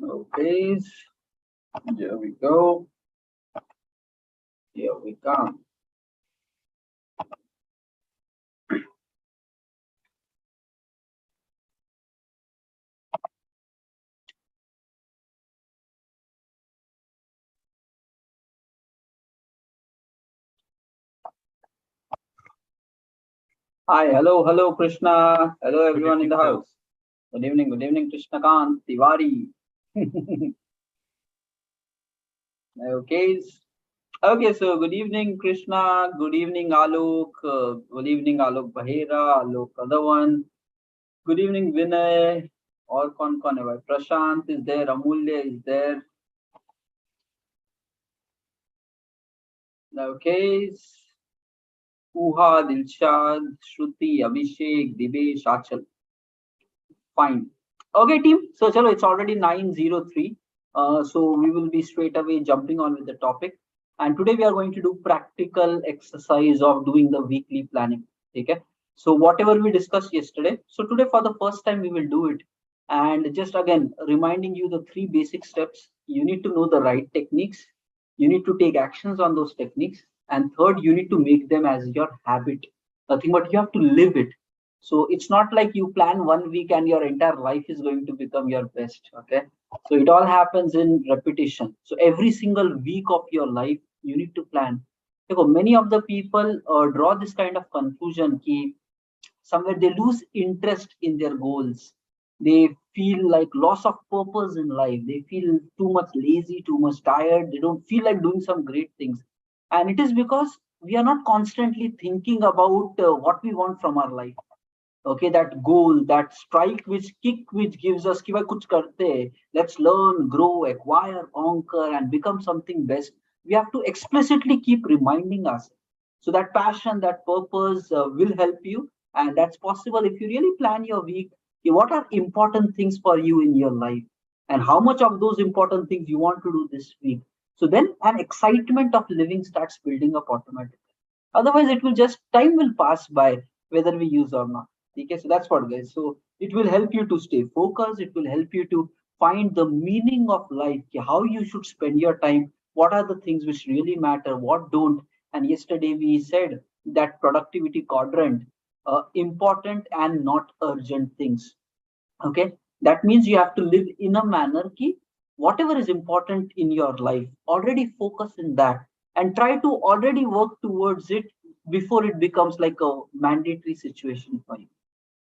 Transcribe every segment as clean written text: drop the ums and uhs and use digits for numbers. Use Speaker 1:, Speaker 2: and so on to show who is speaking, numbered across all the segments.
Speaker 1: Okay, here we go. Here we come. Hi, hello, Krishna. Hello, everyone in the house. Good evening, Krishna Kant Tiwari. Okay. Okay, so good evening, Krishna. Good evening, Alok. Good evening, Alok Bahera, Alok other one. Good evening, Vinay. Or kon hai bhai? Prashant is there, Amulya is there. Okay. Uha, Dilshad, Shruti, Abhishek, Dibesh, Achal. Fine. Okay, team. So, chalo, it's already 9:03. So we will be straight away jumping on with the topic. And today we are going to do practical exercise of doing the weekly planning. Okay. So whatever we discussed yesterday. So today for the first time we will do it. And just again reminding you the three basic steps. You need to know the right techniques. You need to take actions on those techniques. And third, you need to make them as your habit. Nothing but you have to live it. So it's not like you plan 1 week and your entire life is going to become your best. Okay. So it all happens in repetition. So every single week of your life, you need to plan. Because many of the people draw this kind of conclusion ki somewhere they lose interest in their goals. They feel like loss of purpose in life. They feel too much lazy, too much tired. They don't feel like doing some great things. And it is because we are not constantly thinking about what we want from our life. Okay, that goal, that strike, which kick, which gives us ki bhai kuch karte, let's learn, grow, acquire, conquer, and become something best. We have to explicitly keep reminding us. So that passion, that purpose will help you, and that's possible if you really plan your week. What are important things for you in your life, and how much of those important things you want to do this week? So then an excitement of living starts building up automatically. Otherwise, it will just time will pass by whether we use or not. Okay, so that's what, guys. So it will help you to stay focused. It will help you to find the meaning of life, how you should spend your time, what are the things which really matter, what don't. And yesterday we said that productivity quadrant, important and not urgent things. Okay, that means you have to live in a manner ki whatever is important in your life, already focus in that and try to already work towards it before it becomes like a mandatory situation for you.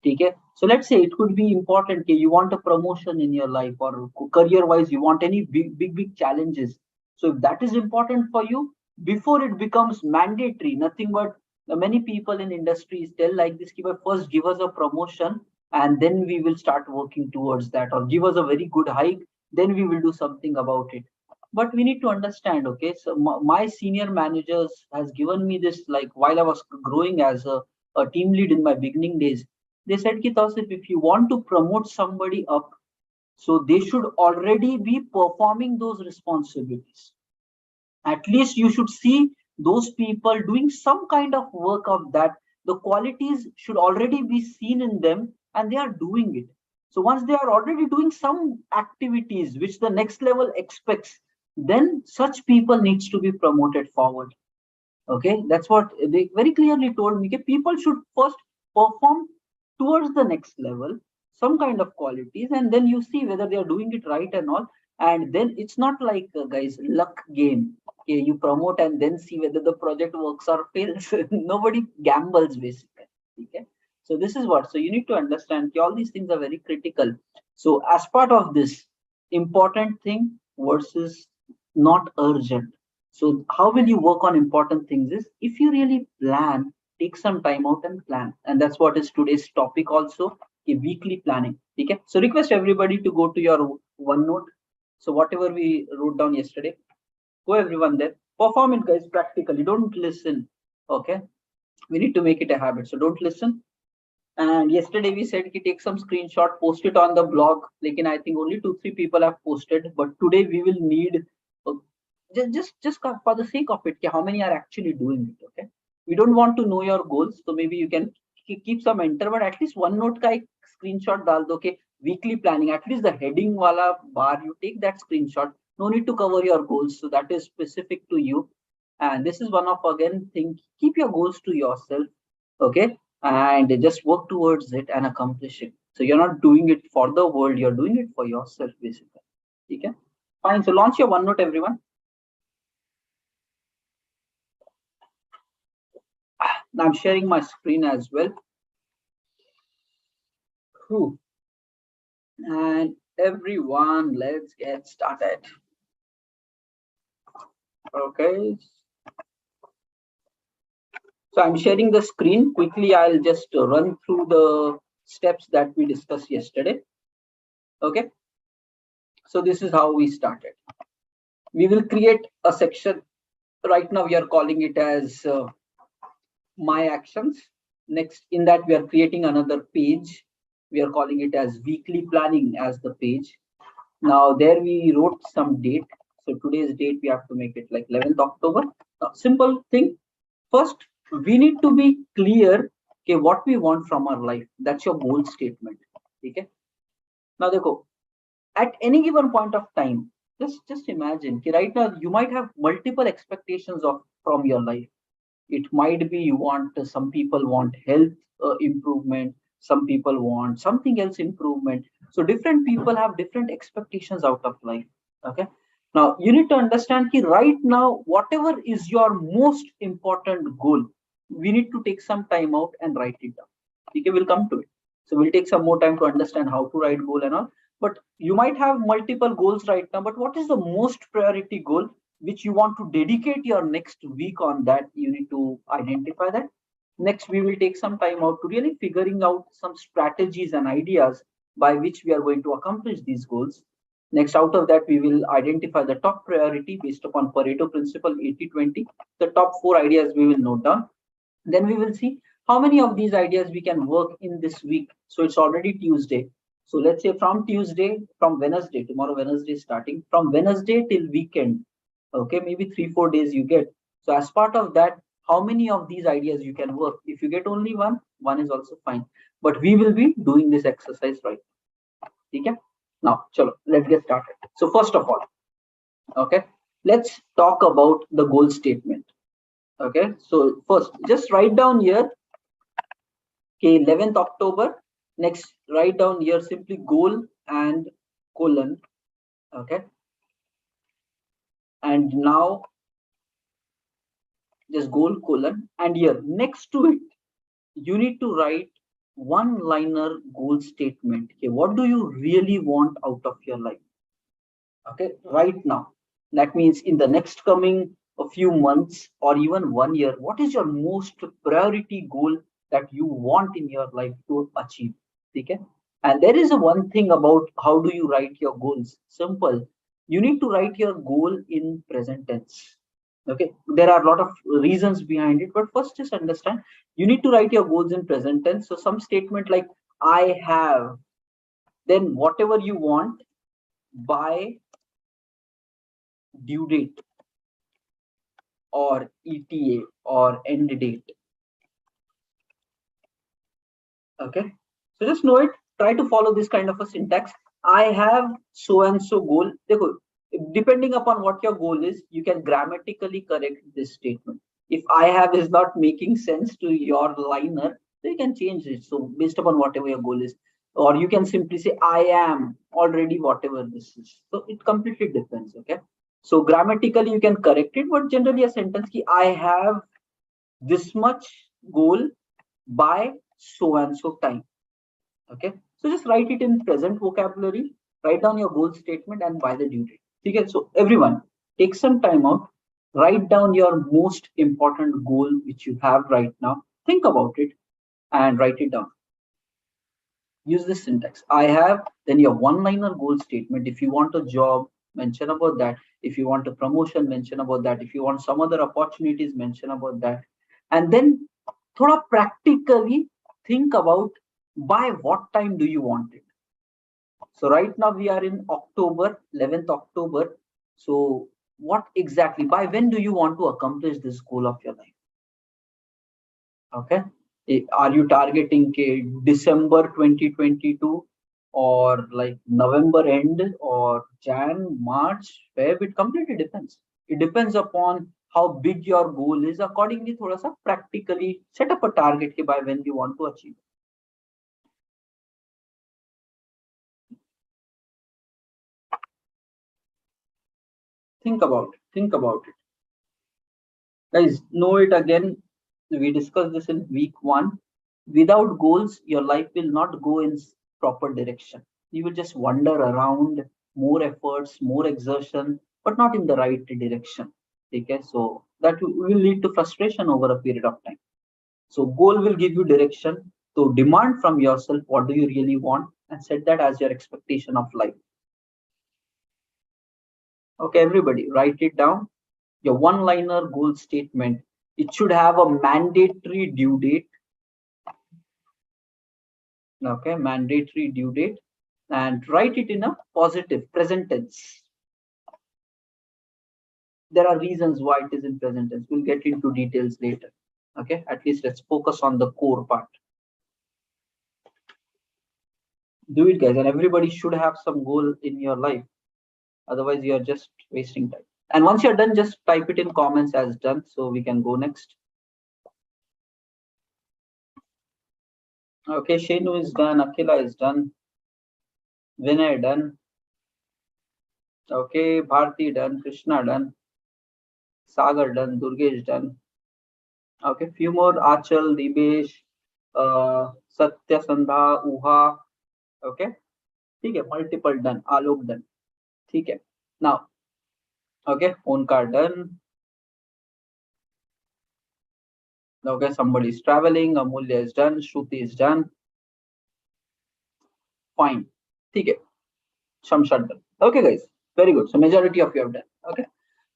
Speaker 1: Okay, so let's say it could be important कि you want a promotion in your life or career wise you want any big challenges. So if that is important for you, before it becomes mandatory, nothing but many people in industries tell like this कि first give us a promotion and then we will start working towards that, or give us a very good hike, then we will do something about it. But we need to understand, okay, so my senior managers has given me this, like while I was growing as a team lead in my beginning days. They said ki Tausif, if you want to promote somebody up, so they should already be performing those responsibilities. At least you should see those people doing some kind of work of that. The qualities should already be seen in them and they are doing it. So once they are already doing some activities which the next level expects, then such people needs to be promoted forward. Okay, that's what they very clearly told me. Okay, people should first perform towards the next level, some kind of qualities, and then you see whether they are doing it right and all. And then it's not like guys luck game. Okay, you promote and then see whether the project works or fails. Nobody gambles basically. Okay, so this is what. So you need to understand okay, all these things are very critical. So as part of this, important thing versus not urgent. So how will you work on important things is if you really plan, take some time out and plan. And that's what is today's topic also, a weekly planning. Okay. So request everybody to go to your OneNote. So whatever we wrote down yesterday, go everyone there. Perform it guys practically. Don't listen. Okay. We need to make it a habit. So don't listen. And yesterday we said ki take some screenshot, post it on the blog. Like I think only 2-3 people have posted, but today we will need uh, just for the sake of it, how many are actually doing it. Okay, we don't want to know your goals, so maybe you can keep some enter, but at least OneNote ka ek screenshot dal do. Okay, weekly planning, at least the heading wala bar, you take that screenshot. No need to cover your goals. So that is specific to you. And this is one of, again, thing, keep your goals to yourself. Okay. And just work towards it and accomplish it. So you're not doing it for the world, you're doing it for yourself, basically. Okay. Fine. So launch your OneNote, everyone. Now I'm sharing my screen as well. Whew. And everyone, let's get started. Okay. So I'm sharing the screen quickly. I'll just run through the steps that we discussed yesterday. Okay. So this is how we started. We will create a section. Right now we are calling it as my actions. Next, in that we are creating another page. We are calling it as weekly planning as the page. Now there we wrote some date. So today's date we have to make it like 11th October. Now, simple thing. First, we need to be clear, okay, what we want from our life. That's your goal statement. Okay. Now देखो, at any given point of time, just imagine, okay, right now you might have multiple expectations of from your life. It might be you want, some people want health improvement, some people want something else improvement. So different people have different expectations out of life. Okay. Now you need to understand that right now, whatever is your most important goal, we need to take some time out and write it down. Okay, we'll come to it. So we'll take some more time to understand how to write goal and all. But you might have multiple goals right now, but what is the most priority goal which you want to dedicate your next week on? That you need to identify that. Next, we will take some time out to really figuring out some strategies and ideas by which we are going to accomplish these goals. Next, out of that, we will identify the top priority based upon Pareto principle 80-20. The top 4 ideas we will note down. Then we will see how many of these ideas we can work in this week. So it's already Tuesday. So let's say from Tuesday, from Wednesday, tomorrow Wednesday starting, from Wednesday till weekend, okay, maybe 3-4 days you get. So as part of that, how many of these ideas you can work? If you get only one is also fine. But we will be doing this exercise right now. Okay? Now, chalo, let's get started. So first of all, okay, let's talk about the goal statement. Okay, so first, just write down here, okay, 11th October. Next, write down here simply goal and colon. Okay, and now just goal colon, and here next to it, you need to write one-liner goal statement. Okay, what do you really want out of your life? Okay, right now. That means in the next coming a few months or even 1 year, what is your most priority goal that you want in your life to achieve? Okay, and there is a one thing about how do you write your goals. Simple. You need to write your goal in present tense. Okay, there are a lot of reasons behind it, but first just understand you need to write your goals in present tense. So some statement like I have, then whatever you want by due date or ETA or end date. Okay, so just know it. Try to follow this kind of a syntax. I have so and so goal. Depending upon what your goal is, you can grammatically correct this statement. If I have is not making sense to your liner, then you can change it. So based upon whatever your goal is, or you can simply say I am already whatever this is. So it completely depends. Okay. So grammatically you can correct it, but generally a sentence ki I have this much goal by so and so time. Okay, so just write it in present vocabulary, write down your goal statement and by the due date. Okay, so everyone take some time out, write down your most important goal which you have right now, think about it and write it down. Use this syntax. I have, then your one-liner goal statement. If you want a job, mention about that. If you want a promotion, mention about that. If you want some other opportunities, mention about that. And then thoda practically think about by what time do you want it. So right now we are in October, 11th October. So what exactly, by when do you want to accomplish this goal of your life? Okay, are you targeting December 2022 or like November end or Jan, March, Feb, it completely depends. It depends upon how big your goal is. Accordingly, thoda sa practically set up a target by when you want to achieve. Think about it. Guys, know it again. We discussed this in week 1. Without goals, your life will not go in proper direction. You will just wander around, more efforts, more exertion, but not in the right direction. Okay, so that will lead to frustration over a period of time. So goal will give you direction. So demand from yourself, what do you really want, and set that as your expectation of life. Okay, everybody, write it down. Your one-liner goal statement. It should have a mandatory due date. Okay, mandatory due date, and write it in a positive present tense. There are reasons why it is in present tense. We'll get into details later. Okay, at least let's focus on the core part. Do it, guys, and everybody should have some goal in your life. Otherwise, you are just wasting time. And once you're done, just type it in comments as done, so we can go next. Okay, Shenu is done, Akila is done, Vinay done. Okay, Bharti done, Krishna done, Sagar done, Durgesh done. Okay, few more, Achal, Dibesh, Satya Sandha, Uha. Okay, ठीक है, multiple done, Alok done. ठीक है, now, okay, Onkar done. Okay, somebody is traveling, Amulya is done, Shruti is done. Fine, ठीक है, Shamshad done. Okay, guys, very good. So majority of you have done. Okay,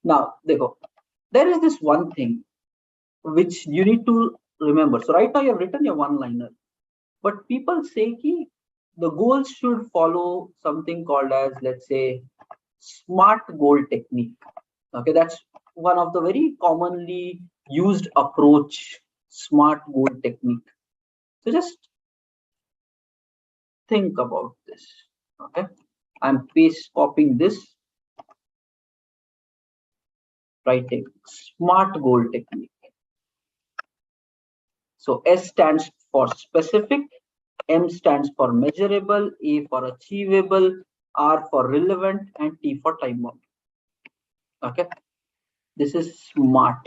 Speaker 1: now, देखो, there is this one thing which you need to remember. So right now you have written your one-liner, but people say ki the goals should follow something called as, let's say, SMART goal technique. Okay, that's one of the very commonly used approach, SMART goal technique. So just think about this. Okay, I'm paste copying this, writing SMART goal technique. So S stands for specific, M stands for measurable, A for achievable, R for relevant, and T for time bound. Okay, this is SMART.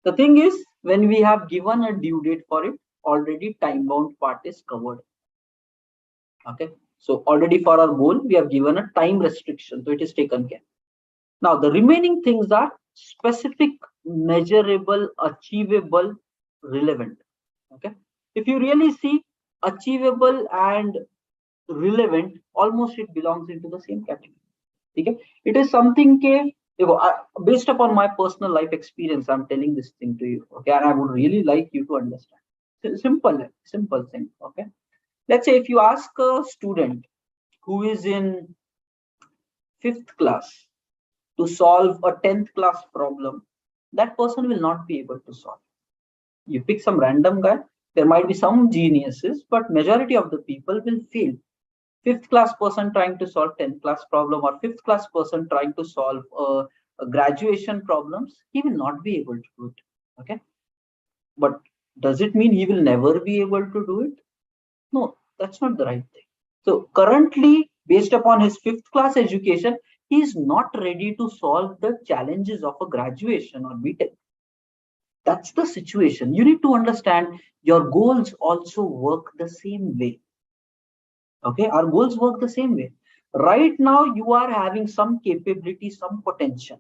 Speaker 1: The thing is, when we have given a due date for it, already time bound part is covered. Okay, so already for our goal, we have given a time restriction, so it is taken care. Now, the remaining things are specific, measurable, achievable, relevant. Okay, if you really see, achievable and relevant, almost it belongs into the same category. Okay, it is something based upon my personal life experience, I'm telling this thing to you. Okay, and I would really like you to understand. Simple thing. Okay, let's say if you ask a student who is in 5th class to solve a 10th class problem, that person will not be able to solve. You pick some random guy, there might be some geniuses, but majority of the people will fail. 5th class person trying to solve 10th class problem, or 5th class person trying to solve a graduation problems, he will not be able to do it. Okay, but does it mean he will never be able to do it? No, that's not the right thing. So currently, based upon his 5th class education, he is not ready to solve the challenges of a graduation or BTech. That's the situation. You need to understand your goals also work the same way. Okay, our goals work the same way. Right now, you are having some capability, some potential.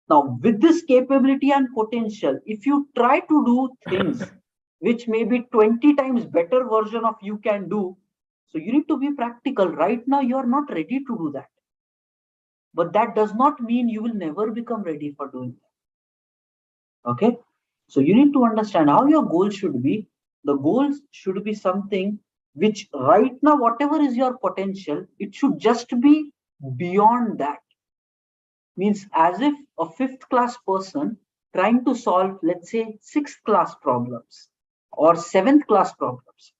Speaker 1: Now, with this capability and potential, if you try to do things which may be 20 times better version of you can do, so you need to be practical. Right now, you are not ready to do that. But that does not mean you will never become ready for doing that. Okay, so you need to understand how your goal should be. The goals should be something which right now, whatever is your potential, it should just be beyond that. Means as if a 5th class person trying to solve, let's say, 6th class problems or 7th class problems.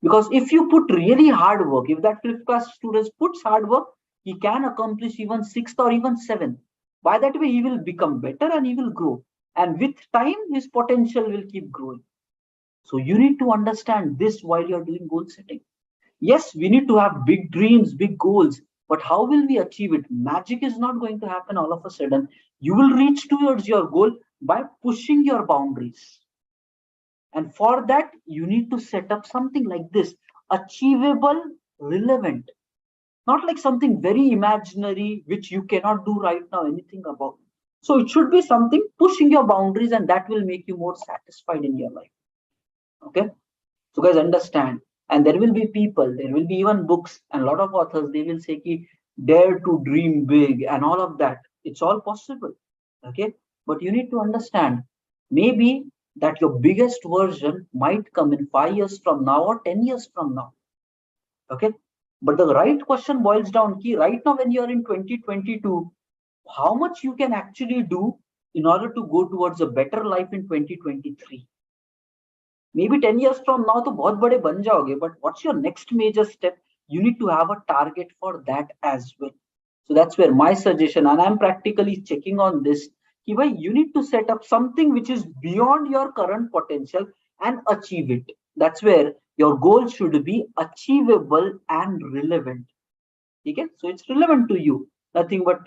Speaker 1: Because if you put really hard work, if that fifth class student puts hard work, he can accomplish even sixth or even seventh. By that way, he will become better and he will grow. And with time, his potential will keep growing. So you need to understand this while you're doing goal setting. Yes, we need to have big dreams, big goals, but how will we achieve it? Magic is not going to happen all of a sudden. You will reach towards your goal by pushing your boundaries. And for that, you need to set up something like this: achievable, relevant, not like something very imaginary, which you cannot do right now anything about. So it should be something pushing your boundaries, and that will make you more satisfied in your life. Okay. So guys, understand. And there will be people, there will be even books and a lot of authors, they will say ki, dare to dream big and all of that. It's all possible. Okay. But you need to understand, maybe that your biggest version might come in 5 years from now or 10 years from now. Okay. But the right question boils down ki, right now when you're in 2022, how much you can actually do in order to go towards a better life in 2023. Maybe 10 years from now to bahut bade ban jaoge, but what's your next major step? You need to have a target for that as well. So that's where my suggestion, and I'm practically checking on this, you need to set up something which is beyond your current potential and achieve it. That's where your goal should be achievable and relevant. Okay, so it's relevant to you. Nothing but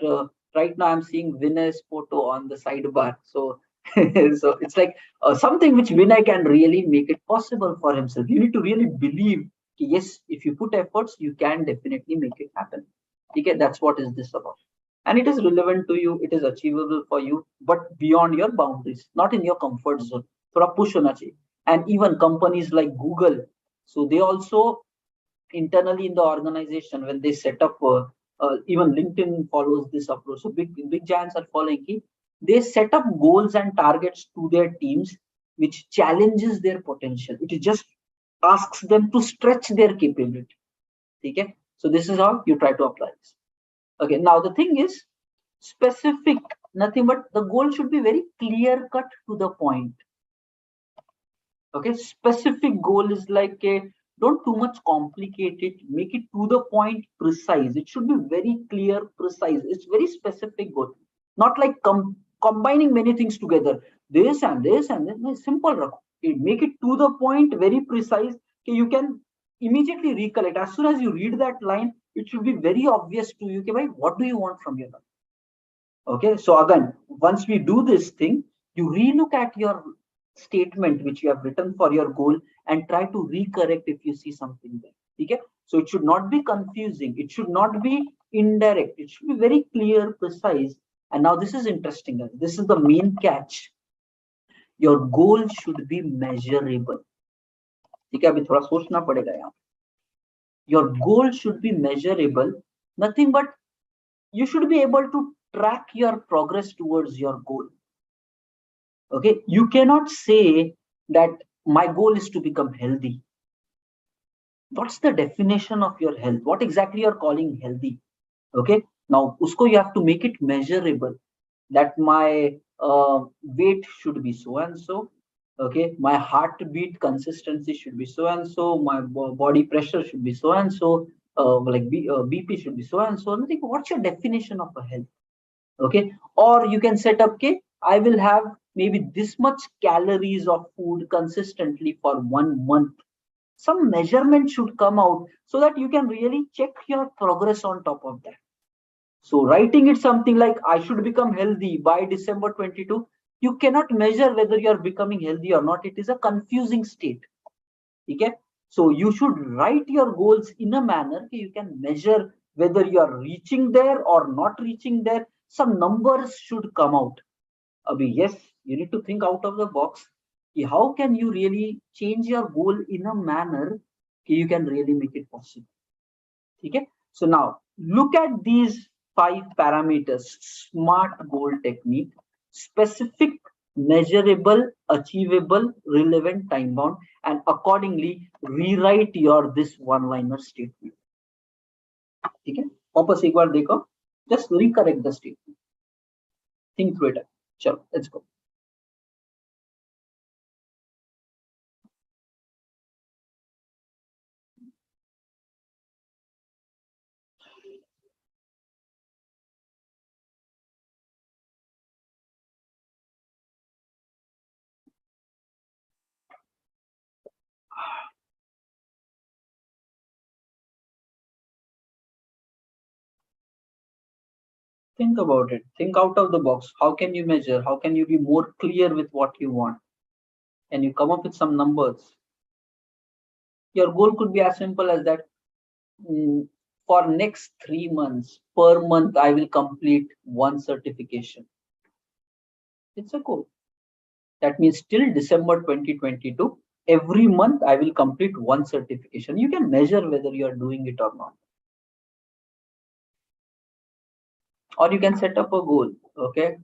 Speaker 1: right now I'm seeing Vinay's photo on the sidebar. So so it's like something which Vinay can really make it possible for himself. You need to really believe, yes, if you put efforts, you can definitely make it happen. Okay, that's what is this about. And it is relevant to you, it is achievable for you, but beyond your boundaries, not in your comfort zone. Thoda push hona chahiye. And even companies like Google, so they also internally in the organization, when they set up even LinkedIn follows this approach. So big giants are following it. They set up goals and targets to their teams which challenges their potential. It just asks them to stretch their capability. Okay, so this is how you try to apply this. Okay, now the thing is specific, nothing but the goal should be very clear cut to the point. Okay, specific goal is like a, don't too much complicate it, make it to the point, precise. It should be very clear, precise. It's very specific goal, not like combining many things together, this and this and then simple rakho. Make it to the point, very precise. Okay, you can immediately recollect as soon as you read that line. It should be very obvious to you, okay, what do you want from your life? Okay, so again, once we do this thing, you relook at your statement which you have written for your goal and try to recorrect if you see something there. Okay, so it should not be confusing, it should not be indirect, it should be very clear, precise. And now this is interesting, guys. This is the main catch. Your goal should be measurable. ठीक है, अभी थोड़ा सोचना पड़ेगा यहाँ. Your goal should be measurable. Nothing but you should be able to track your progress towards your goal. Okay, you cannot say that my goal is to become healthy. What's the definition of your health? What exactly you're calling healthy? Okay, now usko you have to make it measurable, that my weight should be so and so. Okay, my heartbeat consistency should be so and so, my body pressure should be so and so, BP should be so and so. What's your definition of a health? Okay, or you can set up, okay, I will have maybe this much calories of food consistently for 1 month. Some measurement should come out so that you can really check your progress on top of that. So writing it something like I should become healthy by December 22, you cannot measure whether you are becoming healthy or not. It is a confusing state. Okay, so you should write your goals in a manner that you can measure whether you are reaching there or not reaching there. Some numbers should come out. Yes, you need to think out of the box. How can you really change your goal in a manner that you can really make it possible? Okay, so now look at these 5 parameters: SMART goal technique, specific, measurable, achievable, relevant, time bound, and accordingly rewrite your this one-liner statement. Okay, वापस एक बार देखो, just recorrect the statement, think through it. Chalo, let's go. Think about it. Think out of the box. How can you measure? How can you be more clear with what you want? And you come up with some numbers. Your goal could be as simple as that. For next 3 months, per month, I will complete one certification. It's a goal. That means till December 2022, every month I will complete one certification. You can measure whether you are doing it or not. Or you can set up a goal, okay?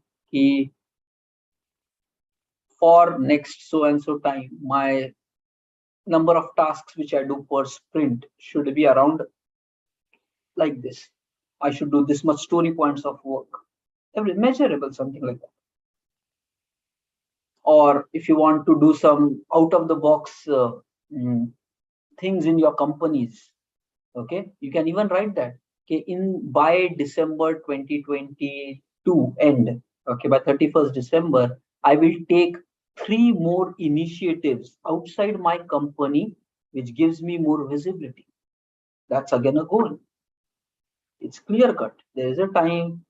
Speaker 1: For next so and so time, my number of tasks which I do per sprint should be around like this. I should do this much story points of work. Every measurable, something like that. Or if you want to do some out of the box things in your companies, okay, you can even write that. Okay, by December 2022 end, okay, by 31st December, I will take 3 more initiatives outside my company, which gives me more visibility. That's again a goal. It's clear cut. There is a time,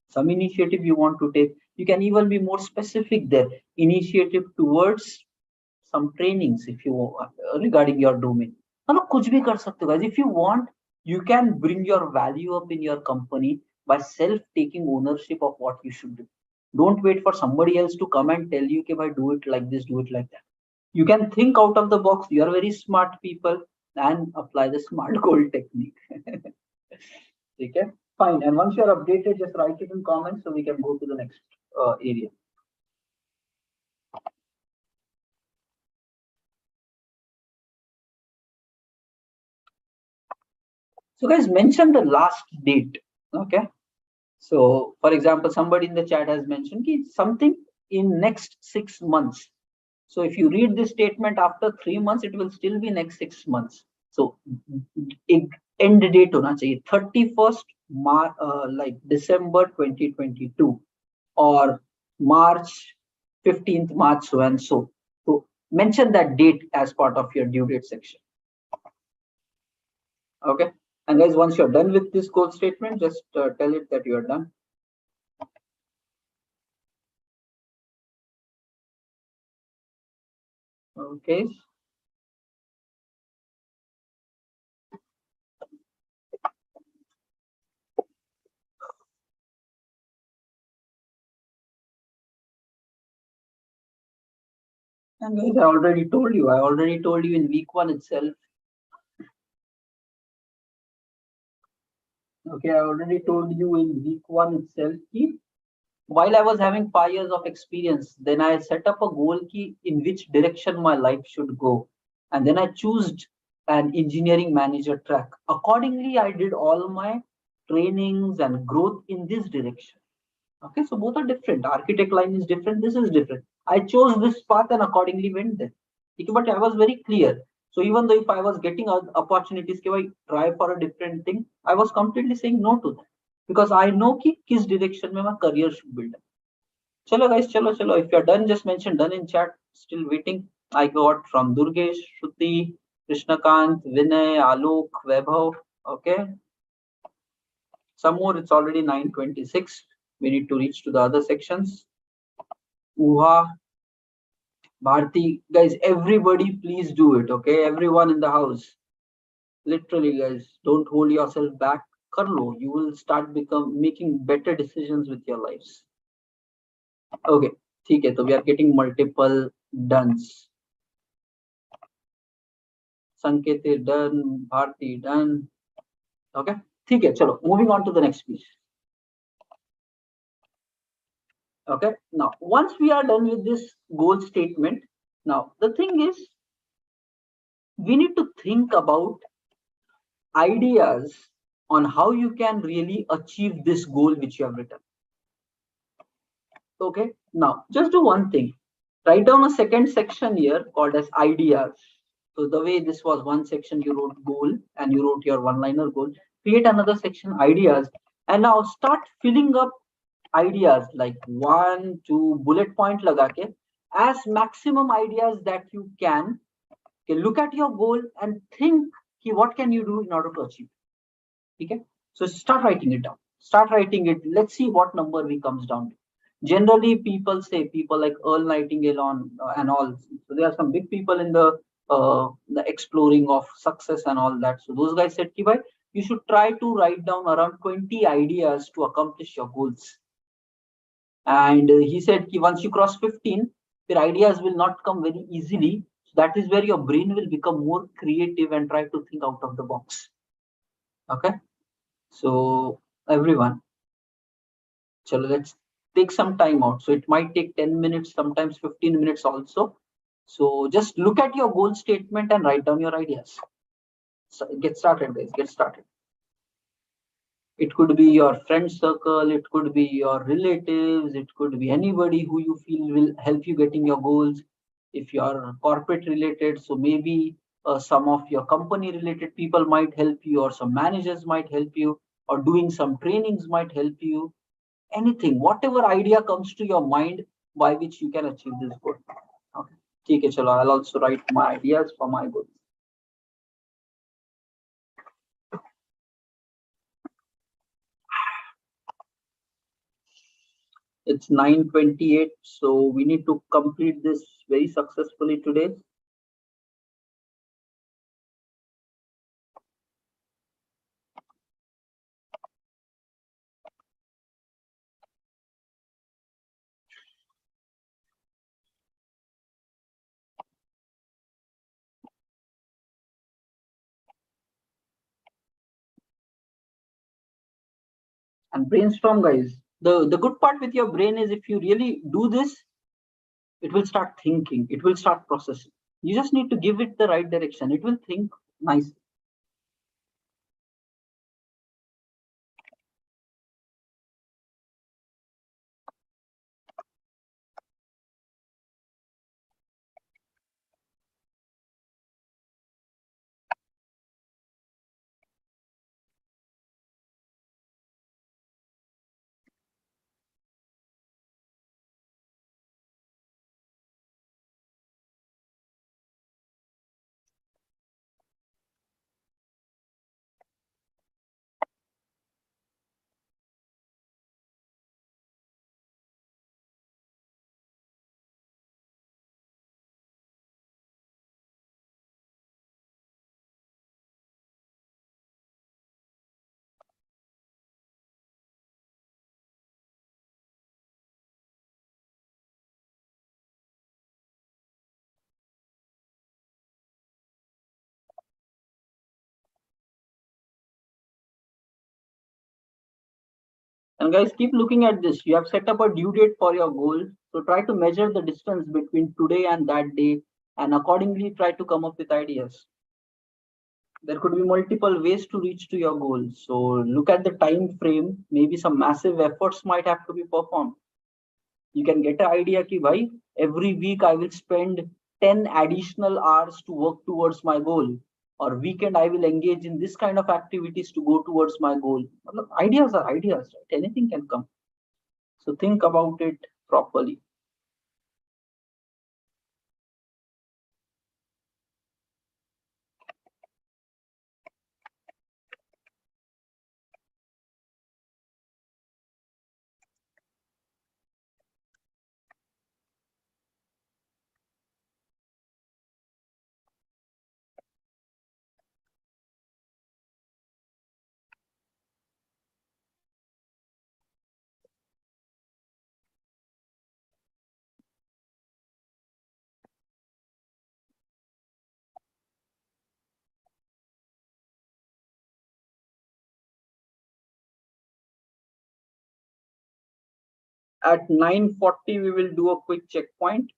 Speaker 1: some initiative you want to take. You can even be more specific there. Initiative towards some trainings if you regarding your domain. कुछ भी कर सकते हो guys. If you want, you can bring your value up in your company by self taking ownership of what you should do. Don't wait for somebody else to come and tell you, okay, do it like this, do it like that. You can think out of the box. You are very smart people and apply the SMART goal technique. Okay, fine. And once you are updated, just write it in comments so we can go to the next area. So guys, mention the last date. Okay. So for example, somebody in the chat has mentioned something in next 6 months. So if you read this statement after 3 months, it will still be next 6 months. So end date hona chahiye 31st like December 2022 or March 15th March so and so. So mention that date as part of your due date section. Okay. And guys, once you're done with this goal statement, just tell it that you're done. Okay. And guys, I already told you in week 1 itself. Okay, I already told you in week 1 itself. While I was having 5 years of experience, then I set up a goal in which direction my life should go. And then I chose an engineering manager track. Accordingly, I did all my trainings and growth in this direction. Okay, so both are different. Architect line is different. This is different. I chose this path and accordingly went there. Okay, but I was very clear. So even though if I was getting opportunities, I try for a different thing, I was completely saying no to that because I know ki kis direction mein my career should build. Chalo guys, chalo. If you're done, just mention done in chat. Still waiting. I got from Durgesh, Shruti, Krishnakant, Vinay, Alok, Vaibhav. Okay. Some more. It's already 9:26. We need to reach to the other sections. Uha, Bharti, guys, everybody please do it, okay? Everyone in the house. Literally, guys, don't hold yourself back. Karlo, you will start making better decisions with your lives. Okay, okay, so we are getting multiple dones. Sanketi done, Bharti done. Okay, okay, chalo, moving on to the next piece. Okay, now once we are done with this goal statement, now the thing is we need to think about ideas on how you can really achieve this goal which you have written. Okay, now just do one thing. Write down a second section here called as ideas. So the way this was one section, you wrote goal and you wrote your one-liner goal. Create another section, ideas, and now start filling up ideas like 1, 2 bullet point laga ke as maximum ideas that you can. Okay, look at your goal and think what can you do in order to achieve. Okay, so start writing it down. Start writing it. Let's see what number we comes down to. Generally, people like Earl Nightingale and all. So there are some big people in the exploring of success and all that. So those guys said, Ki bhai, you should try to write down around 20 ideas to accomplish your goals. And he said, Ki once you cross 15, your ideas will not come very easily. So that is where your brain will become more creative and try to think out of the box. Okay. So everyone, so let's take some time out. So it might take 10 minutes, sometimes 15 minutes also. So just look at your goal statement and write down your ideas. So get started, guys. Get started. It could be your friend circle, it could be your relatives, it could be anybody who you feel will help you getting your goals. If you are corporate related, so maybe some of your company related people might help you, or some managers might help you, or doing some trainings might help you. Anything, whatever idea comes to your mind by which you can achieve this goal. Okay. Okay, chalo, I'll also write my ideas for my goals. It's 9:28, so we need to complete this very successfully today. And brainstorm, guys. The good part with your brain is, if you really do this, it will start thinking, it will start processing. You just need to give it the right direction, it will think nice. And guys, keep looking at this. You have set up a due date for your goal. So try to measure the distance between today and that day, and accordingly try to come up with ideas. There could be multiple ways to reach to your goal. So look at the time frame. Maybe some massive efforts might have to be performed. You can get an idea ki bhai, every week I will spend 10 additional hours to work towards my goal, or weekend I will engage in this kind of activities to go towards my goal. Ideas are ideas, right? Anything can come. So think about it properly. At 9:40, we will do a quick checkpoint.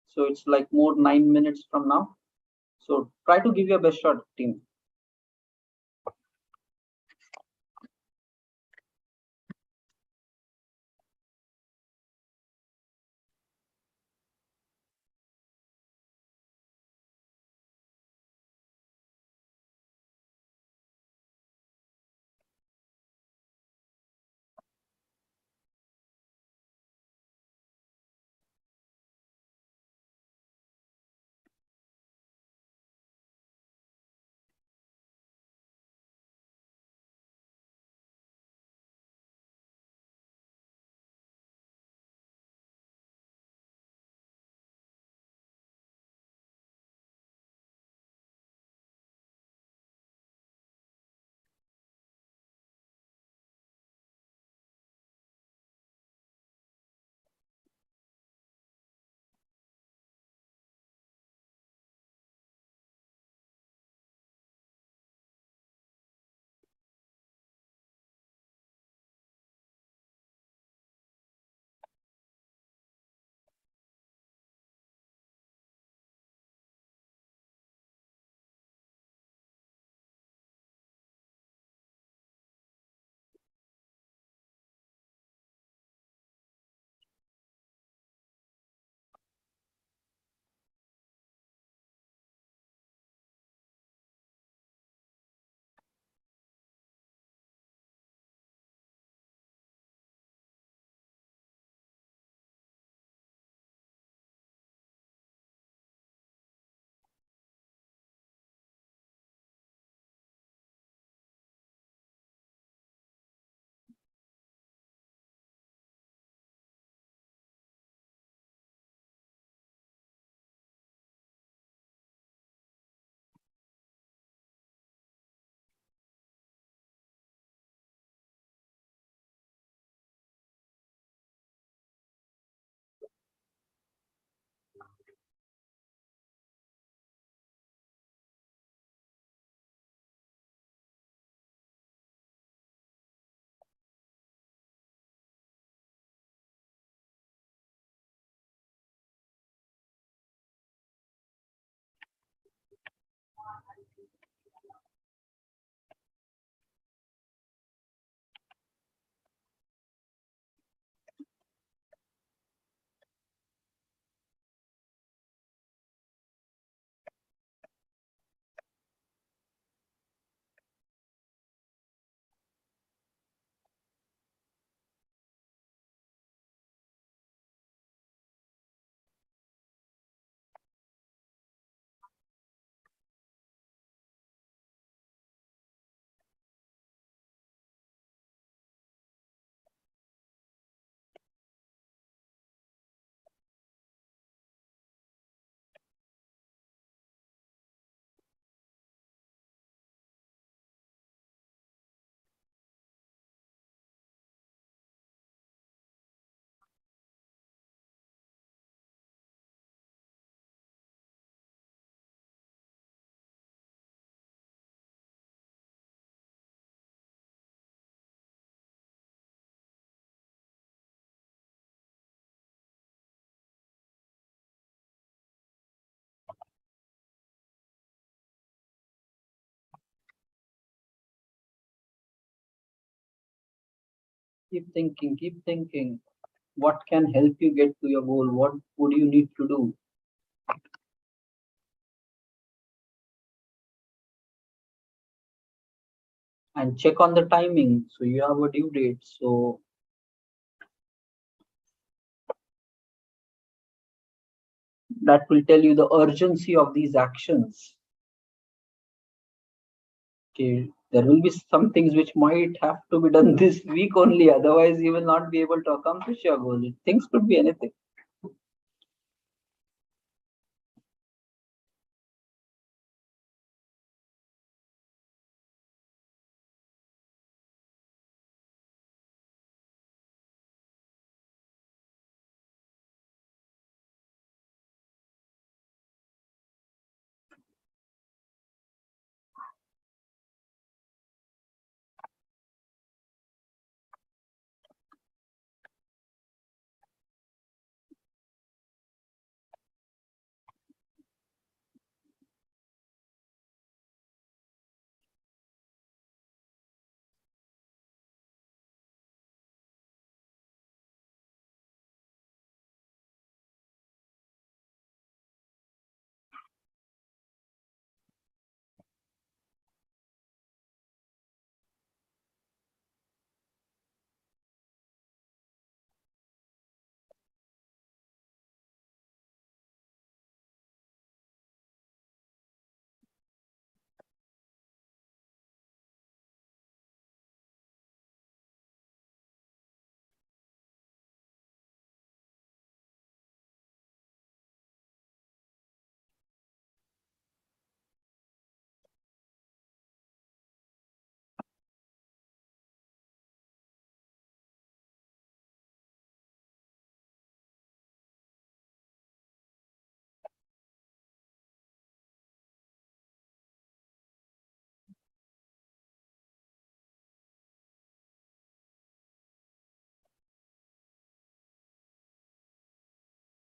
Speaker 1: So it's like more 9 minutes from now. So try to give your best shot, team. Keep thinking, keep thinking. What can help you get to your goal? What would you need to do? And check on the timing. So you have a due date. So that will tell you the urgency of these actions. Okay, there will be some things which might have to be done this week only, otherwise you will not be able to accomplish your goal. Things could be anything.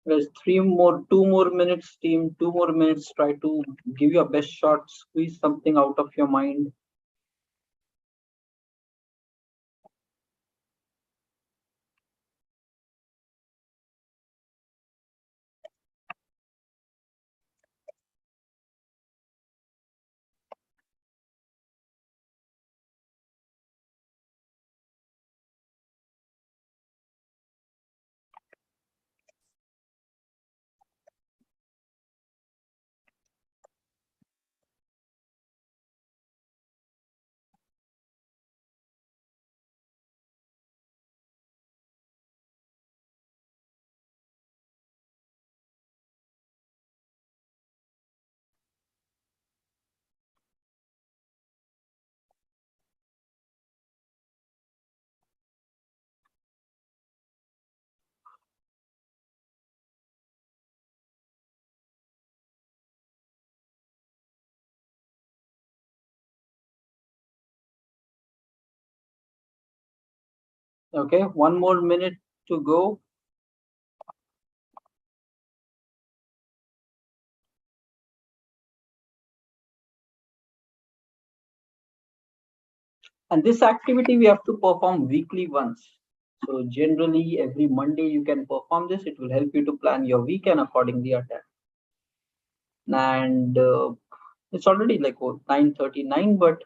Speaker 1: There's two more minutes, team. 2 more minutes. Try to give your best shot. Squeeze something out of your mind. Okay, 1 more minute to go. And this activity we have to perform weekly once. So generally every Monday you can perform this. It will help you to plan your week and accordingly attack. And it's already like 9:39, but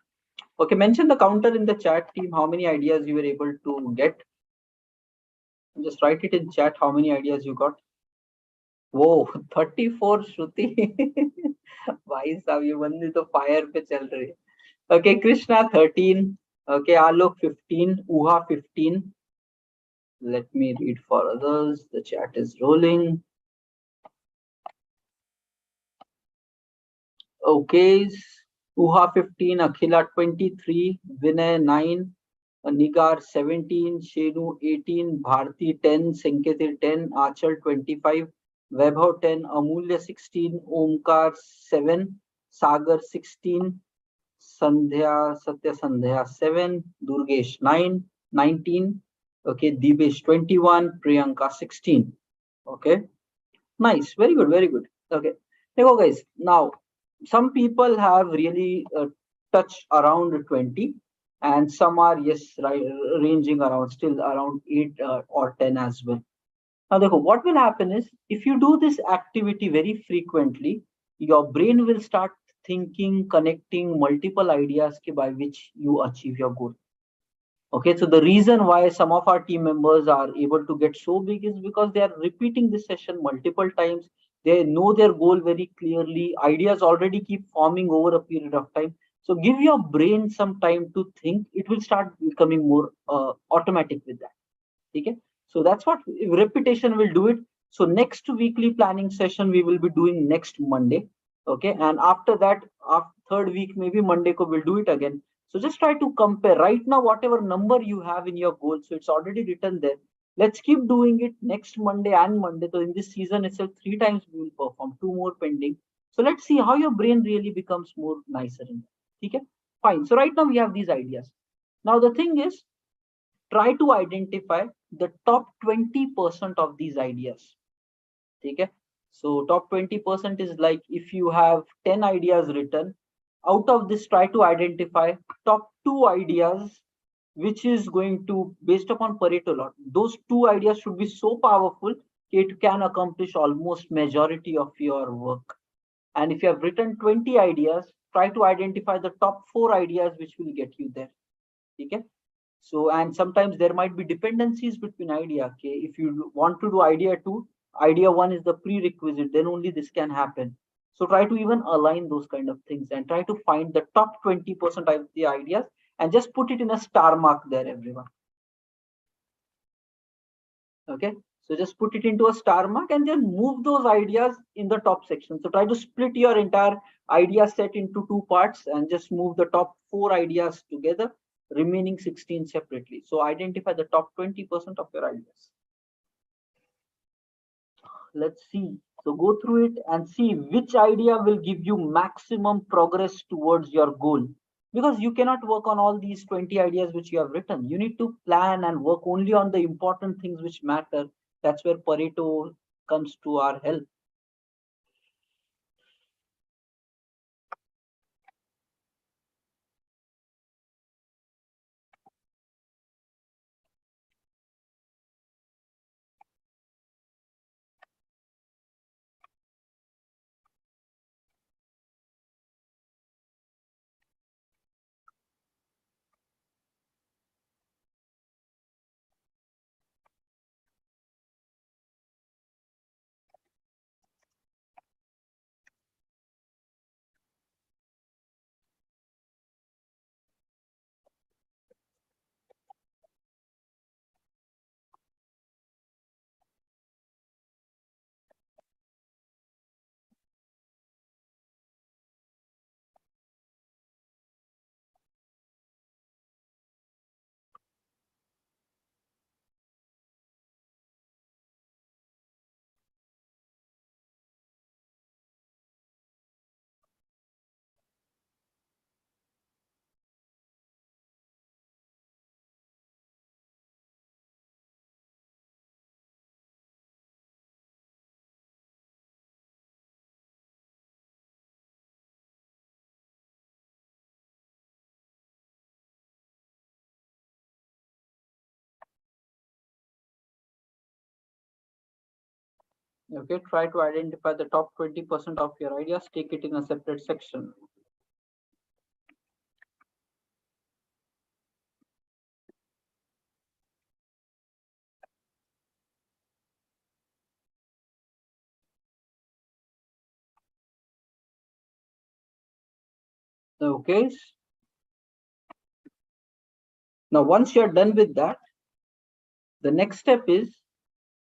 Speaker 1: okay, mention the counter in the chat, team, how many ideas you were able to get. Just write it in chat how many ideas you got. Whoa, 34 Shruti. भाई साहब ये बंदी तो fire पे चल रही है. Okay, Krishna 13. Okay, Alok 15. Uha 15. Let me read for others. The chat is rolling. Okay, Uha 15. Akhila 23. Vinay 9. Nigar 17. Shenu 18. Bharti 10. Sanketir 10. Achal 25. Vaibhav 10. Amulya 16. Omkar 7. Sagar 16. Satya Sandhya 7, Durgesh 9, 19, okay, Dibesh 21, Priyanka 16. Okay, nice, very good, very good. Okay, go guys. Now, some people have really touched around 20, and some are ranging around still around 8 or 10 as well. Now, what will happen is if you do this activity very frequently, your brain will start thinking, connecting multiple ideas by which you achieve your goal. Okay, so the reason why some of our team members are able to get so big is because they are repeating this session multiple times. They know their goal very clearly. Ideas already keep forming over a period of time. So give your brain some time to think. It will start becoming more automatic with that. Okay, so that's what repetition will do it. So next weekly planning session we will be doing next Monday. Okay, and after that, after third week, maybe Monday we'll do it again. So just try to compare right now whatever number you have in your goal. So it's already written there. Let's keep doing it next Monday and Monday. So in this season itself, 3 times we will perform, 2 more pending. So let's see how your brain really becomes more nicer in that. Okay, fine. So right now we have these ideas. Now the thing is, try to identify the top 20% of these ideas. Okay, so top 20% is like if you have 10 ideas written, out of this try to identify top 2 ideas which is going to, based upon Pareto law, those 2 ideas should be so powerful it can accomplish almost majority of your work. And if you have written 20 ideas, try to identify the top 4 ideas which will get you there. Okay, so, and sometimes there might be dependencies between idea. Okay, if you want to do idea 2, idea 1 is the prerequisite, then only this can happen. So try to even align those kind of things and try to find the top 20% of the ideas and just put it in a star mark there, everyone. Okay, so just put it into a star mark and then move those ideas in the top section. So try to split your entire idea set into 2 parts and just move the top 4 ideas together, remaining 16 separately. So identify the top 20% of your ideas. Let's see. So go through it and see which idea will give you maximum progress towards your goal. Because you cannot work on all these 20 ideas which you have written. You need to plan and work only on the important things which matter. That's where Pareto comes to our help. Okay, try to identify the top 20% of your ideas, take it in a separate section. Okay. Now, once you're done with that, the next step is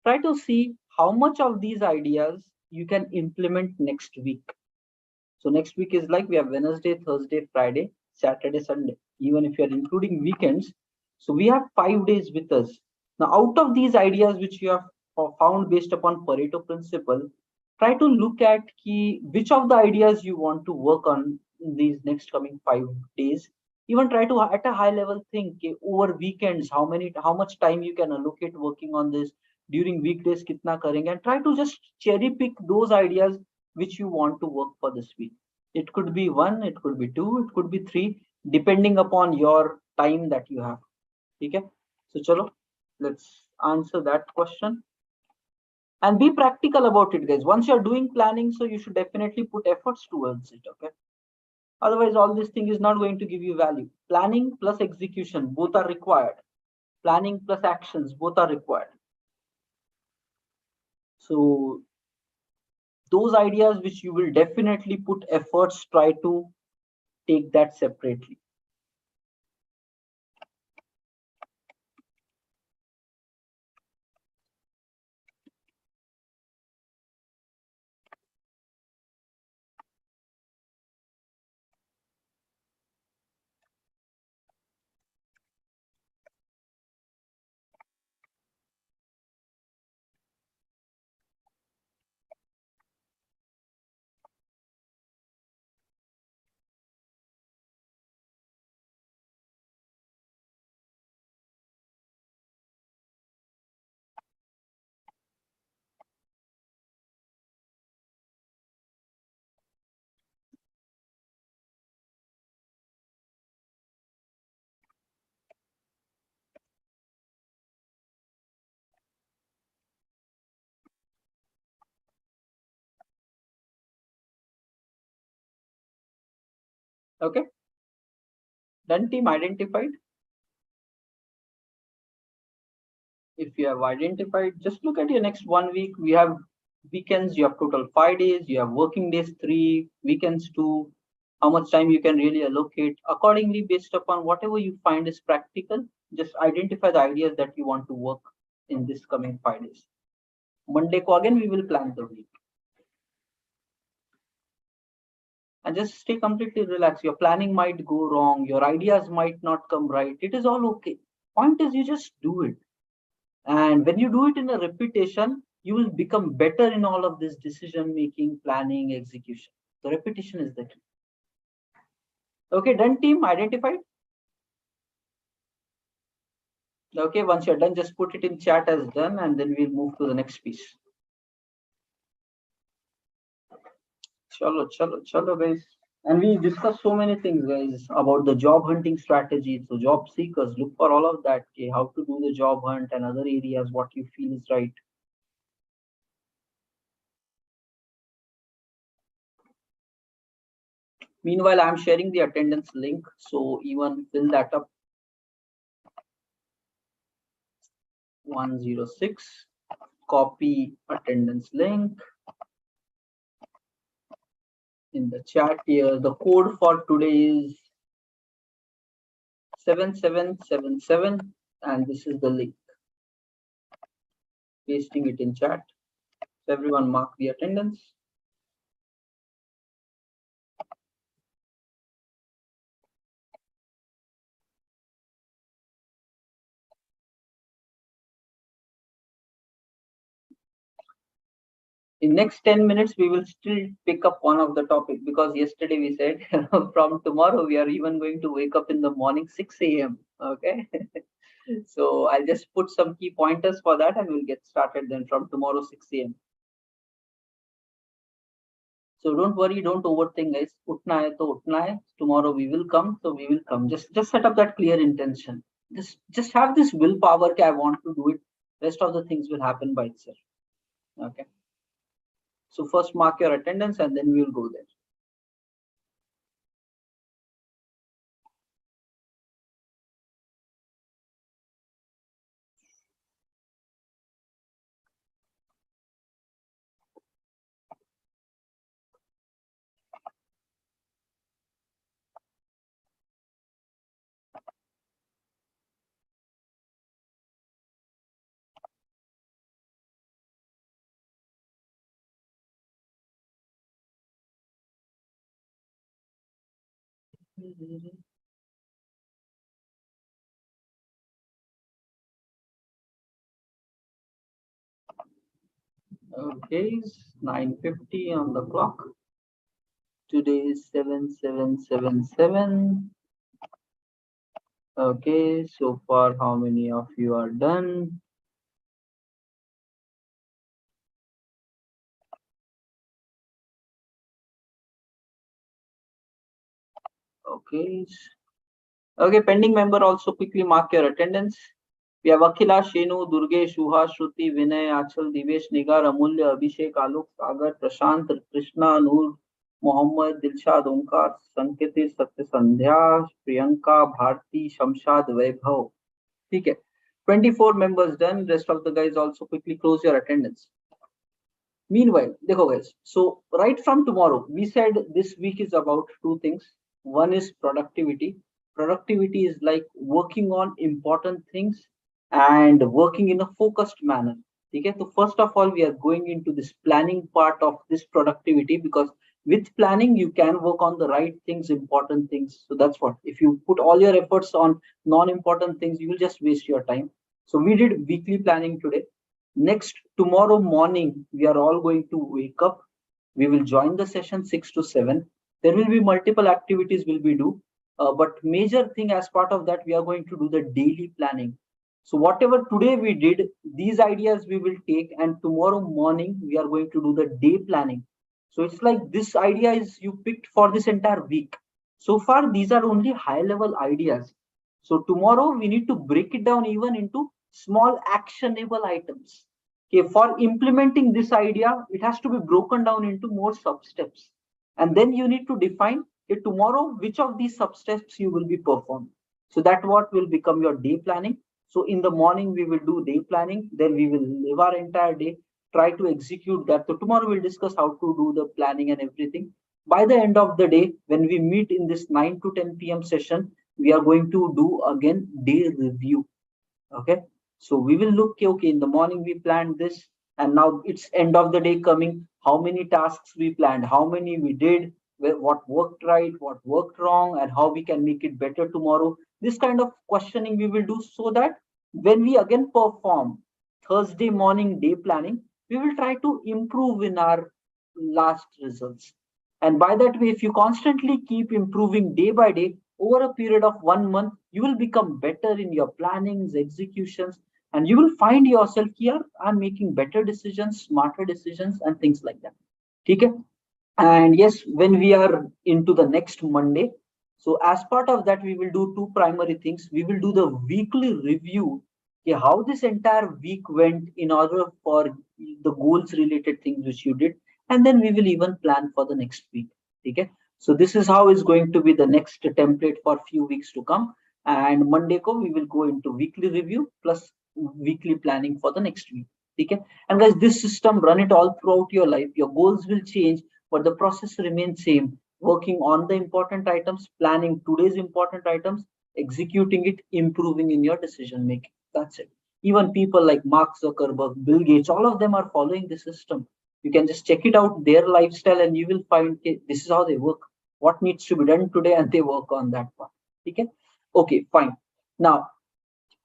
Speaker 1: try to see how much of these ideas you can implement next week. So next week is like we have Wednesday, Thursday, Friday, Saturday, Sunday, even if you're including weekends. So we have 5 days with us. Now, out of these ideas which you have found based upon Pareto principle, try to look at which of the ideas you want to work on in these next coming 5 days. Even try to at a high level think over weekends how much time you can allocate working on this, during weekdays kitna karenge, and try to just cherry pick those ideas which you want to work for this week. It could be one, it could be two, it could be three, depending upon your time that you have. Okay, so chalo, let's answer that question and be practical about it, guys. Once you're doing planning, so you should definitely put efforts towards it. Okay, otherwise all this thing is not going to give you value. Planning plus execution, both are required. Planning plus actions, both are required. So those ideas which you will definitely put efforts, try to take that separately. Okay, done, team, identified. If you have identified, just look at your next 1 week. We have weekends, you have total 5 days, you have working days 3, weekends 2. How much time you can really allocate accordingly based upon whatever you find is practical. Just identify the ideas that you want to work in this coming 5 days. Monday ko again we will plan the week. And just stay completely relaxed. Your planning might go wrong, your ideas might not come right. It is all okay. Point is you just do it. And when you do it in a repetition, you will become better in all of this decision making, planning, execution. So repetition is the key. Okay, done, team, identified. Okay, once you're done, just put it in chat as done, and then we'll move to the next piece. Chalo, chalo, chalo, guys. And we discussed so many things, guys, about the job hunting strategy. So job seekers, look for all of that. Okay, how to do the job hunt and other areas, what you feel is right. Meanwhile, I'm sharing the attendance link. So even fill that up. 106. Copy attendance link in the chat here. The code for today is 7777, and this is the link. Pasting it in chat. So everyone mark the attendance. In next 10 minutes, we will still pick up one of the topic, because yesterday we said from tomorrow we are even going to wake up in the morning 6 a.m. Okay. So I'll just put some key pointers for that and we'll get started then from tomorrow 6 a.m. So don't worry, don't overthink, guys. Utna hai to utna hai. Tomorrow we will come, so we will come. Just set up that clear intention. Just have this willpower. I want to do it. Rest of the things will happen by itself. Okay. So first mark your attendance and then we will go there. Okay, 9:50 on the clock. Today is 7777. Okay, so far how many of you are done? Okay. Okay, pending member also quickly mark your attendance. We have Akhila, Shenu, Durgesh, Shuha, Shruti, Vinay, Achal, Divesh, Nigar, Amulya, Abhishek, Alok, Sagar, Prashant, Krishna, Noor, Mohammed, Dilshad, Omkar, Sanketi, Satya Sandhya, Priyanka, Bharti, Shamshad, Vaibhav. Okay. 24 members done. Rest of the guys also quickly close your attendance. Meanwhile, देखो guys, so right from tomorrow, we said this week is about two things. One is productivity. Productivity is like working on important things and working in a focused manner. Okay, so first of all, we are going into this planning part of this productivity because with planning, you can work on the right things, important things. So that's what. If you put all your efforts on non-important things, you will just waste your time. So we did weekly planning today. Next, tomorrow morning, we are all going to wake up. We will join the session 6 to 7. There will be multiple activities will be do. But major thing as part of that, we are going to do the daily planning. So whatever today we did, these ideas we will take, and tomorrow morning we are going to do the day planning. So it's like this idea is you picked for this entire week. So far, these are only high level ideas. So tomorrow we need to break it down even into small actionable items. Okay, for implementing this idea, it has to be broken down into more sub steps. And then you need to define tomorrow which of these sub steps you will be performing. So that what will become your day planning. So in the morning, we will do day planning. Then we will live our entire day, try to execute that. So tomorrow we'll discuss how to do the planning and everything. By the end of the day, when we meet in this 9 to 10 p.m. session, we are going to do again day review. Okay, so we will look, okay, in the morning we planned this, and now it's end of the day coming. How many tasks we planned, how many we did, what worked right, what worked wrong, and how we can make it better tomorrow. This kind of questioning we will do, so that when we again perform Thursday morning day planning, we will try to improve in our last results. And by that way, if you constantly keep improving day by day over a period of 1 month, you will become better in your plannings, executions, and you will find yourself here. I'm making better decisions, smarter decisions, and things like that. Okay. And yes, when we are into the next Monday, so as part of that, we will do two primary things. We will do the weekly review, okay, how this entire week went in order for the goals related things which you did, and then we will even plan for the next week. Okay, so this is how is going to be the next template for few weeks to come. And Monday ko we will go into weekly review plus weekly planning for the next week. Okay, and guys, this system, run it all throughout your life. Your goals will change, but the process remains same. Working on the important items, planning today's important items, executing it, improving in your decision making. That's it. Even people like Mark Zuckerberg, Bill Gates, all of them are following the system. You can just check it out, their lifestyle, and you will find, okay, this is how they work. What needs to be done today, and they work on that part. Okay, okay, fine. Now,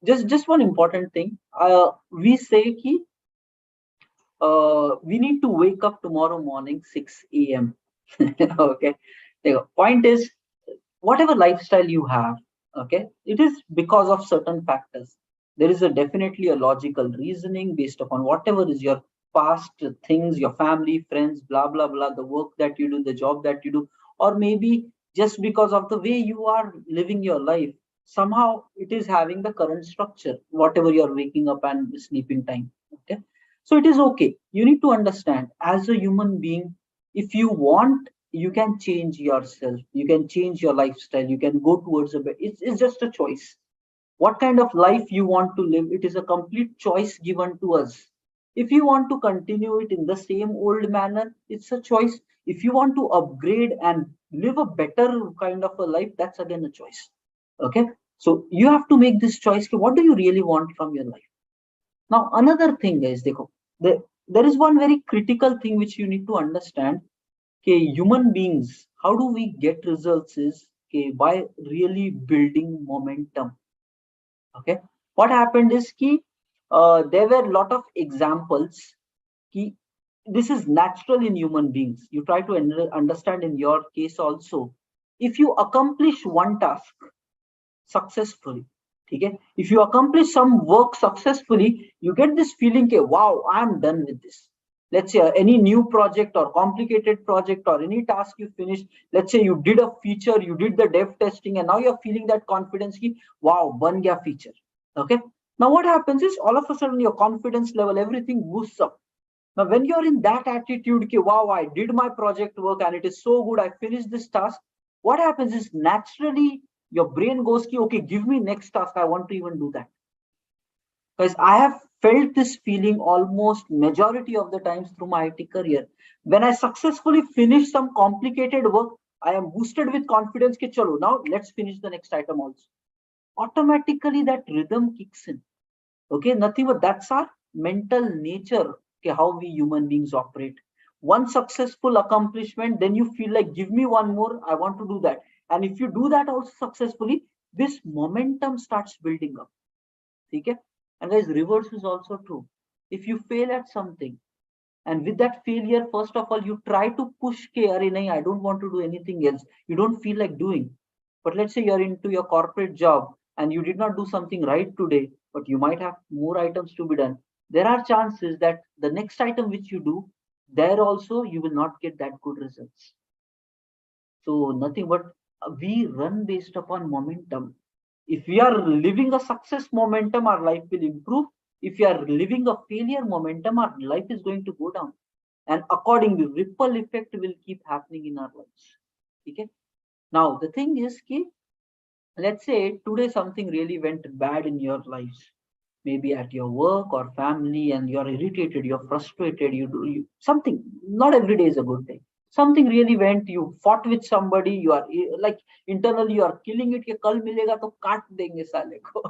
Speaker 1: just one important thing. We say ki, we need to wake up tomorrow morning 6 a.m. Okay. The point is, whatever lifestyle you have, okay, it is because of certain factors. There is a definitely a logical reasoning based upon whatever is your past things, your family, friends, blah blah blah, the work that you do, the job that you do, or maybe just because of the way you are living your life. Somehow it is having the current structure, whatever you're waking up and sleeping time. Okay. So it is okay. You need to understand, as a human being, if you want, you can change yourself, you can change your lifestyle, you can go towards a better. It's just a choice. What kind of life you want to live, it is a complete choice given to us. If you want to continue it in the same old manner, it's a choice. If you want to upgrade and live a better kind of a life, that's again a choice. Okay, so you have to make this choice. What do you really want from your life? Now another thing is, there is one very critical thing which you need to understand. Okay, human beings, how do we get results is, okay, by really building momentum. Okay, what happened is ki, there were a lot of examples ki, this is natural in human beings. You try to understand in your case also. If you accomplish one task successfully, okay, if you accomplish some work successfully, you get this feeling okay, wow, I'm done with this. Let's say any new project or complicated project or any task you finished. Let's say you did a feature, you did the dev testing, and now you're feeling that confidence ki, wow, ban gaya feature. Okay, now what happens is, all of a sudden your confidence level, everything boosts up. Now when you're in that attitude ki, wow, I did my project work and it is so good, I finished this task, what happens is, naturally your brain goes ki, okay, give me next task, I want to even do that. Because I have felt this feeling almost majority of the times through my IT career. When I successfully finish some complicated work, I am boosted with confidence ki, chalo, now let's finish the next item also. Automatically that rhythm kicks in. Okay, nothing but that's our mental nature. Okay, how we human beings operate. One successful accomplishment, then you feel like, give me one more, I want to do that. And if you do that also successfully, this momentum starts building up. Okay, and guys, reverse is also true. If you fail at something, and with that failure, first of all, you try to push ke, Arey, nahi, I don't want to do anything else, you don't feel like doing. But let's say you're into your corporate job and you did not do something right today, but you might have more items to be done. There are chances that the next item which you do, there also you will not get that good results. So nothing but, we run based upon momentum. If we are living a success momentum, our life will improve. If you are living a failure momentum, our life is going to go down. And accordingly, ripple effect will keep happening in our lives. Okay. Now the thing is, ki, let's say today something really went bad in your lives, maybe at your work or family, and you're irritated, you're frustrated, something. Not every day is a good day. Something really went, you fought with somebody, you are like internally you are killing it, कि कल मिलेगा तो काट देंगे साले को.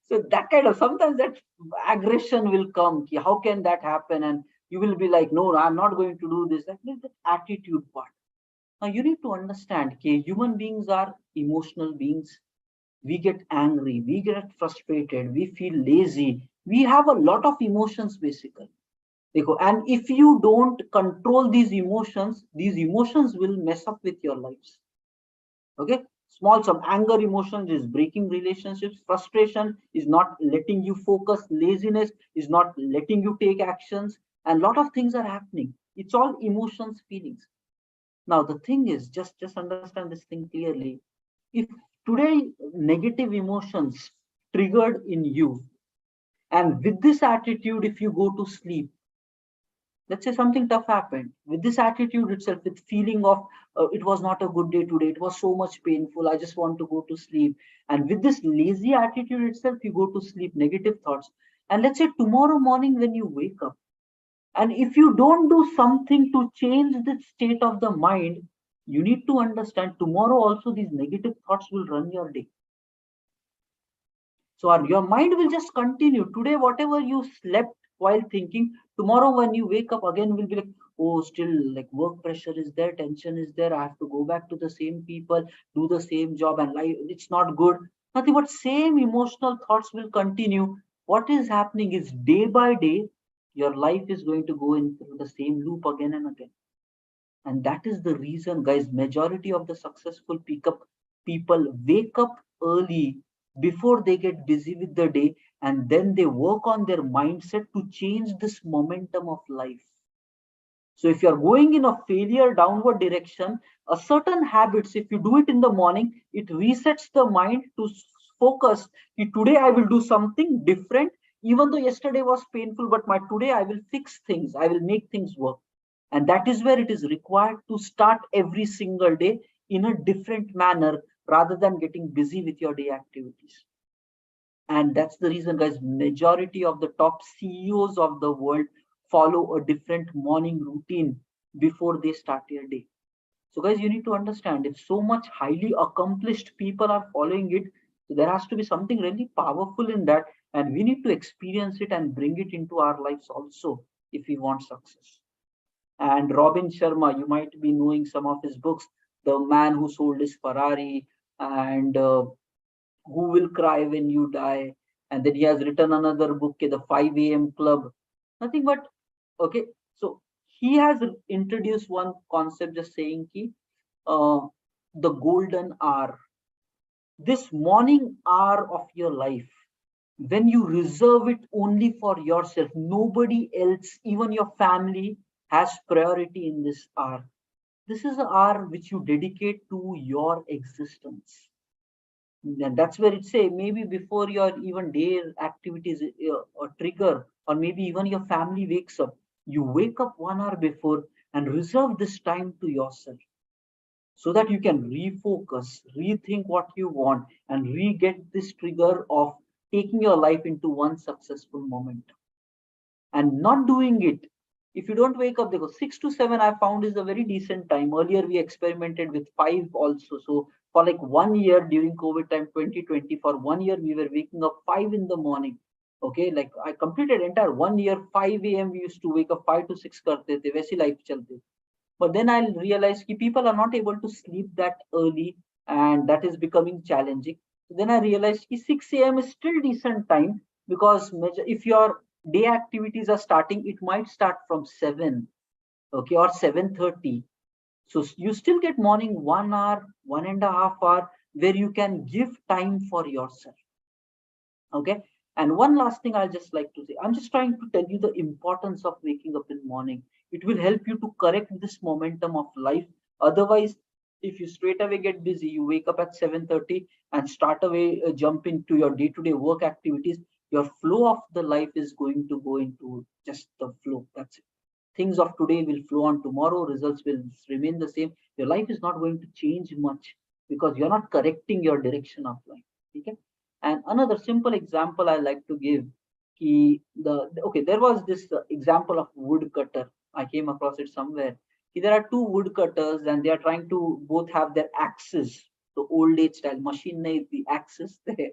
Speaker 1: So that kind of, sometimes that aggression will come कि how can that happen, and you will be like, no, I'm not going to do this. That is the attitude part. Now you need to understand कि human beings are emotional beings. We get angry, we get frustrated, we feel lazy, we have a lot of emotions basically. And if you don't control these emotions will mess up with your lives. Okay, small, some anger emotions is breaking relationships, frustration is not letting you focus, laziness is not letting you take actions, and a lot of things are happening. It's all emotions, feelings. Now the thing is, just understand this thing clearly. If today negative emotions triggered in you, and with this attitude, if you go to sleep, let's say something tough happened, with this attitude itself, with feeling of it was not a good day today, it was so much painful, I just want to go to sleep, and with this lazy attitude itself, you go to sleep, negative thoughts. And let's say tomorrow morning when you wake up, and if you don't do something to change the state of the mind, you need to understand tomorrow also these negative thoughts will run your day. So your mind will just continue. Today, whatever you slept while thinking, tomorrow when you wake up again will be like, oh, still like work pressure is there, tension is there. I have to go back to the same people, do the same job, and life, it's not good. Nothing but same emotional thoughts will continue. What is happening is day by day, your life is going to go into the same loop again and again. And that is the reason, guys, majority of the successful people wake up early before they get busy with the day, and then they work on their mindset to change this momentum of life. So if you're going in a failure downward direction, a certain habits, if you do it in the morning, it resets the mind to focus. Today I will do something different. Even though yesterday was painful, but my today I will fix things, I will make things work. And that is where it is required to start every single day in a different manner rather than getting busy with your day activities. And that's the reason, guys, majority of the top CEOs of the world follow a different morning routine before they start their day. So, guys, you need to understand, if so much highly accomplished people are following it, so there has to be something really powerful in that, and we need to experience it and bring it into our lives also if we want success. And Robin Sharma, you might be knowing some of his books, The Man Who Sold His Ferrari, and Who Will Cry When You Die. And then he has written another book, The 5 a.m. Club. Nothing but, okay. So he has introduced one concept just saying ki, uh, the golden hour. This morning hour of your life, when you reserve it only for yourself, nobody else, even your family, has priority in this hour. This is the hour which you dedicate to your existence. And that's where it say maybe before your even day activities trigger, or maybe even your family wakes up, you wake up 1 hour before and reserve this time to yourself so that you can refocus, rethink what you want, and re-get this trigger of taking your life into one successful moment. And not doing it, if you don't wake up, because 6 to 7 I found is a very decent time. Earlier we experimented with 5 also. So for like 1 year during COVID time 2020, for 1 year we were waking up 5 in the morning. Okay, like I completed entire 1 year 5 a.m. we used to wake up 5 to 6 karte the वैसी life chalte. But then I realized that people are not able to sleep that early, and that is becoming challenging. So then I realized that 6 a.m. is still decent time, because if your day activities are starting, it might start from 7, okay, or 7:30. So you still get morning 1 hour, 1.5 hour, where you can give time for yourself. Okay. And one last thing I'll just like to say, I'm just trying to tell you the importance of waking up in the morning. It will help you to correct this momentum of life. Otherwise, if you straight away get busy, you wake up at 7:30 and start away jump into your day-to-day work activities, your flow of the life is going to go into just the flow. That's it. Things of today will flow on tomorrow, results will remain the same. Your life is not going to change much because you're not correcting your direction of life. Okay. And another simple example I like to give, okay, there was this example of woodcutter. I came across it somewhere. There are two woodcutters and they are trying to both have their axes, the old age style machine, the axes there.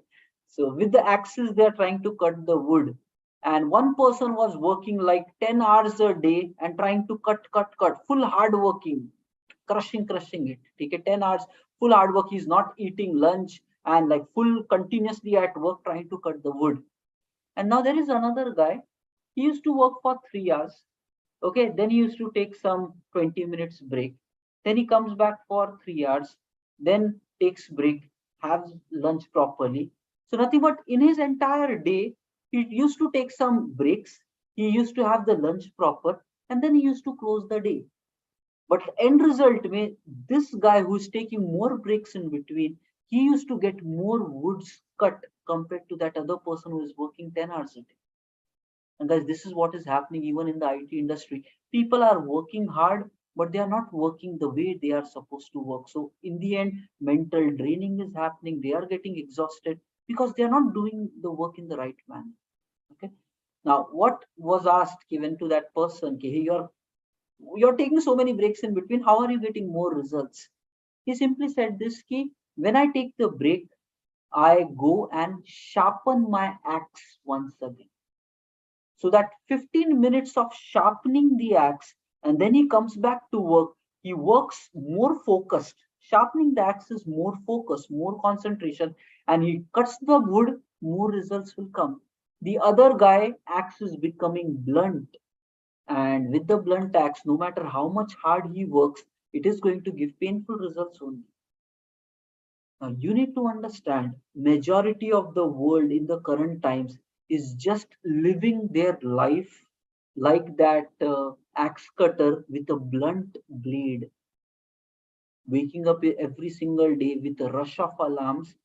Speaker 1: So with the axes, they are trying to cut the wood. And one person was working like 10 hours a day and trying to cut, full hard working, crushing it. Take it 10 hours, full hard work. He's not eating lunch and like full continuously at work trying to cut the wood. And now there is another guy. He used to work for 3 hours. Okay, then he used to take some 20 minutes break. Then he comes back for 3 hours, then takes break, has lunch properly. So nothing but in his entire day, he used to take some breaks. He used to have the lunch proper, and then he used to close the day. But end result may this guy who is taking more breaks in between, he used to get more woods cut compared to that other person who is working 10 hours a day. And guys, this is what is happening even in the IT industry. People are working hard, but they are not working the way they are supposed to work. So in the end, mental draining is happening. They are getting exhausted because they are not doing the work in the right manner. Okay. Now, what was asked given to that person? Okay, you're taking so many breaks in between. How are you getting more results? He simply said this key, when I take the break, I go and sharpen my axe once again. So that 15 minutes of sharpening the axe, and then he comes back to work. He works more focused. Sharpening the axe is more focus, more concentration, and he cuts the wood, more results will come. The other guy, axe is becoming blunt, and with the blunt axe, no matter how much hard he works, it is going to give painful results only. Now you need to understand, majority of the world in the current times is just living their life like that axe cutter with a blunt blade, waking up every single day with a rush of alarms.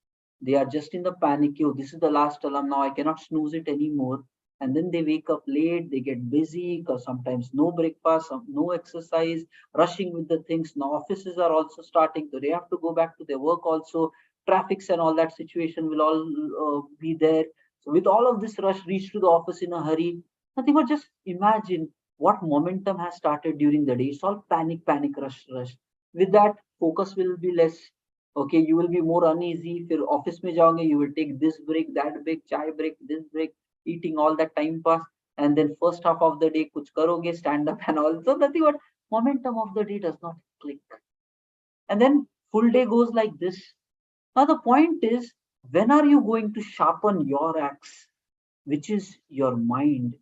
Speaker 1: They are just in the panic. Oh, this is the last alarm now. I cannot snooze it anymore. And then they wake up late, they get busy because sometimes no breakfast, no exercise, rushing with the things. Now offices are also starting, so they have to go back to their work also. Traffics and all that situation will all be there. So with all of this rush, reach to the office in a hurry. Nothing but just imagine what momentum has started during the day. It's all panic, panic, rush, rush. With that, focus will be less. Okay, you will be more uneasy. If you're office mein jaoge, you will take this break, that break, chai break, this break, eating all that time pass, and then first half of the day kuch karoge, stand up and all. So nothing but momentum of the day does not click. And then full day goes like this. Now the point is, when are you going to sharpen your axe, which is your mind,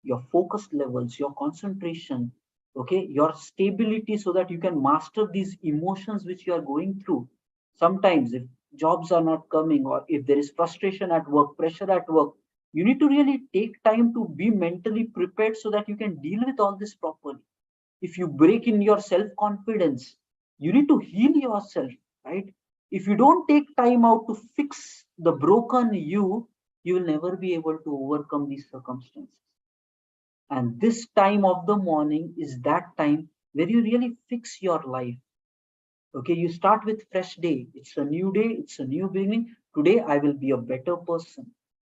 Speaker 1: your focus levels, your concentration, okay, your stability, so that you can master these emotions which you are going through. Sometimes if jobs are not coming, or if there is frustration at work, pressure at work, you need to really take time to be mentally prepared so that you can deal with all this properly. If you break in your self confidence, you need to heal yourself, right? If you don't take time out to fix the broken you will never be able to overcome these circumstances. And this time of the morning is that time where you really fix your life. Okay, you start with fresh day. It's a new day, it's a new beginning. Today I will be a better person.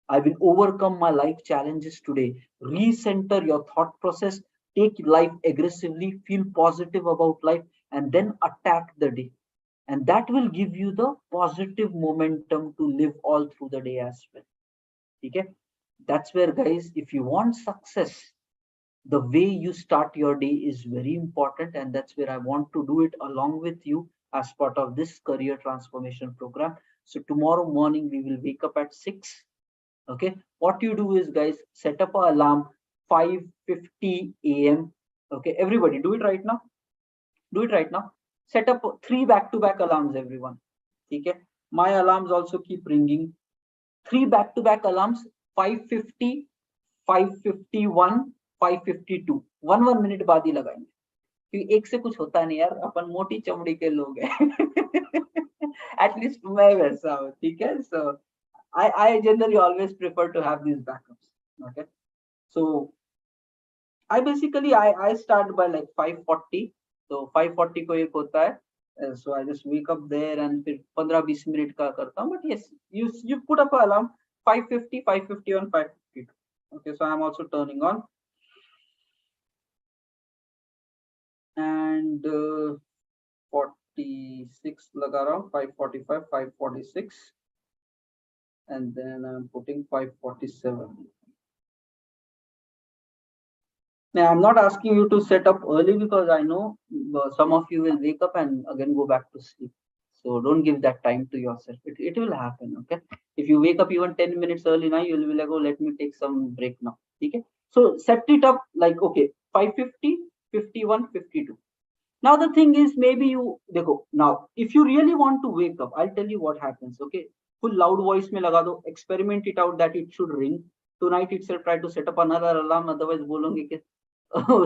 Speaker 1: I will overcome my life challenges today. Recenter your thought process, take life aggressively, feel positive about life, and then attack the day. And that will give you the positive momentum to live all through the day as well. Okay, that's where, guys, if you want success, the way you start your day is very important, and that's where I want to do it along with you as part of this career transformation program. So tomorrow morning we will wake up at 6. Okay, what you do is, guys, set up an alarm 5:50 a.m. Okay, everybody do it right now. Do it right now. Set up 3 back-to-back alarms, everyone. Okay, my alarms also keep ringing. 3 back-to-back alarms, 5:50, 5:51, 5:52, 1 minute बाद ही लगाएंगे, क्योंकि एक से कुछ होता नहीं यार, अपन मोटी चमड़ी के लोग हैं. एटलीस्ट मैं वैसा हूँ, ठीक है. सो I generally always prefer to have these backups. Okay, so I start by like 5:40. So 5:40 को एक होता है. So I just wake up there and फिर 15-20 मिनट का करता हूँ. But yes, you put up an alarm 5:50, 5:51, 5:52. Okay, so I'm also turning on. And 46 लगा रहा हूँ, 5:45, 5:46, and then I'm putting 5:47. Now, I'm not asking you to set up early because I know some of you will wake up and again go back to sleep. So don't give that time to yourself. It will happen. Okay. If you wake up even 10 minutes early now, you'll be like, oh, let me take some break now. Okay. So set it up like, okay, 5:50, 51, 52. Now the thing is, maybe you go now. If you really want to wake up, I'll tell you what happens. Okay. Full loud voice में लगा दो. Experiment it out that it should ring. Tonight itself try to set up another alarm. Otherwise बोलोगे कि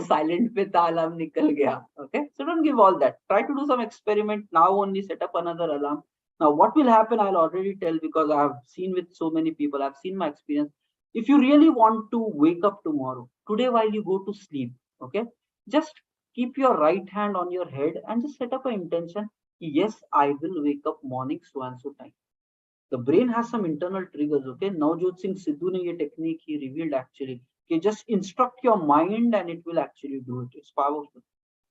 Speaker 1: silent पे था alarm निकल गया. Okay, so don't give all that. Try to do some experiment now. Only set up another alarm. Now what will happen, I'll already tell, because I have seen with so many people. I've seen my experience. If you really want to wake up tomorrow, today while you go to sleep, okay, just keep your right hand on your head and just set up an intention. Yes, I will wake up morning so and so time. The brain has some internal triggers. Okay, Navjot Singh Sidhu ne ye technique he revealed actually. Okay, just instruct your mind and it will actually do it. It's powerful.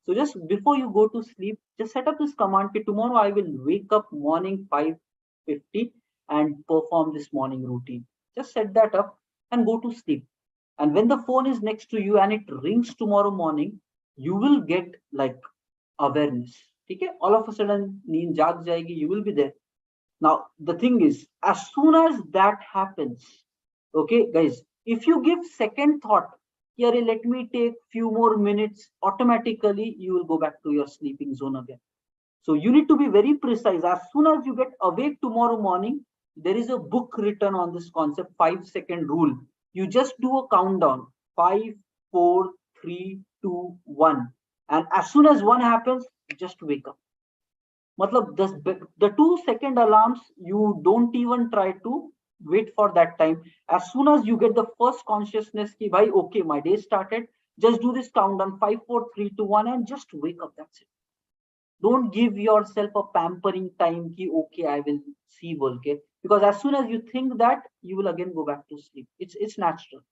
Speaker 1: So just before you go to sleep, just set up this command. Okay, tomorrow I will wake up morning 5:50 and perform this morning routine. Just set that up and go to sleep. And when the phone is next to you and it rings tomorrow morning, you will get like awareness. Okay, all of a sudden neend jaag jayegi, you will be there. Now, the thing is, as soon as that happens, okay, guys, if you give second thought, here, let me take few more minutes, automatically you will go back to your sleeping zone again. So you need to be very precise. As soon as you get awake tomorrow morning, there is a book written on this concept, 5-second rule. You just do a countdown, 5, 4, 3, 2, 1. And as soon as one happens, just wake up. Matlab, the 2-second alarms, you don't even try to wait for that time. As soon as you get the first consciousness ki bhai, okay, my day started, just do this countdown 5 4 3 2 1 and just wake up. That's it. Don't give yourself a pampering time ki okay, I will see volke, because as soon as you think that, you will again go back to sleep. It's natural.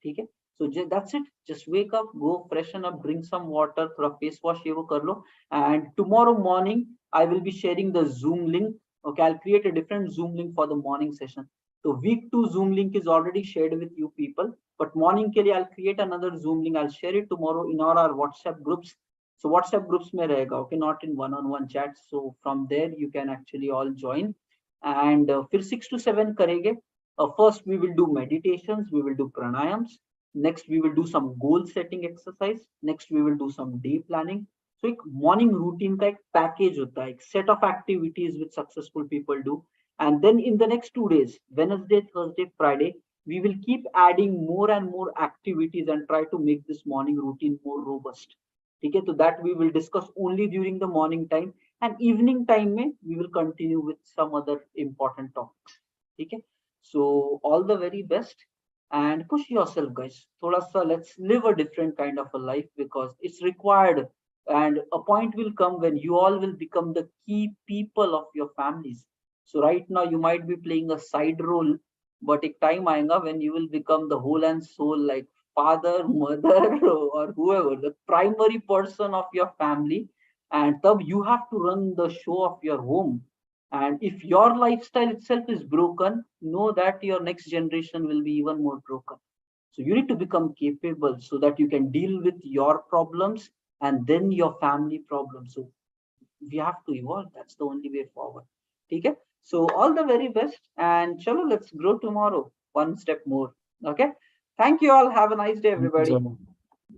Speaker 1: Okay, so that's it. Just wake up, go freshen up, drink some water, thoda face wash ye wo kar lo. And tomorrow morning I will be sharing the Zoom link. Okay, I'll create a different Zoom link for the morning session. So week 2 Zoom link is already shared with you people, but morning ke liye I'll create another Zoom link. I'll share it tomorrow in all our WhatsApp groups. So WhatsApp groups mein rahega, okay, not in one-on-one chat. So from there you can actually all join. And फिर 6 to 7 करेंगे. First we will do meditations, we will do pranayams. Next we will do some goal setting exercise. Next we will do some day planning. So एक morning routine का एक package होता है, एक set of activities which successful people do. And then in the next 2 days, Wednesday, Thursday, Friday, we will keep adding more and more activities and try to make this morning routine more robust. Okay, so that we will discuss only during the morning time, and evening time mein we will continue with some other important topics. Okay, so all the very best and push yourself, guys. Thoda sa, let's live a different kind of a life because it's required. And a point will come when you all will become the key people of your families. So right now you might be playing a side role, but a time aayega when you will become the whole and soul, like father, mother, or whoever, the primary person of your family. And tab you have to run the show of your home. And if your lifestyle itself is broken, know that your next generation will be even more broken. So you need to become capable so that you can deal with your problems and then your family problems. So we have to evolve. That's the only way forward. Okay. So all the very best, and chalo, let's grow tomorrow one step more. Okay. Thank you all. Have a nice day, everybody.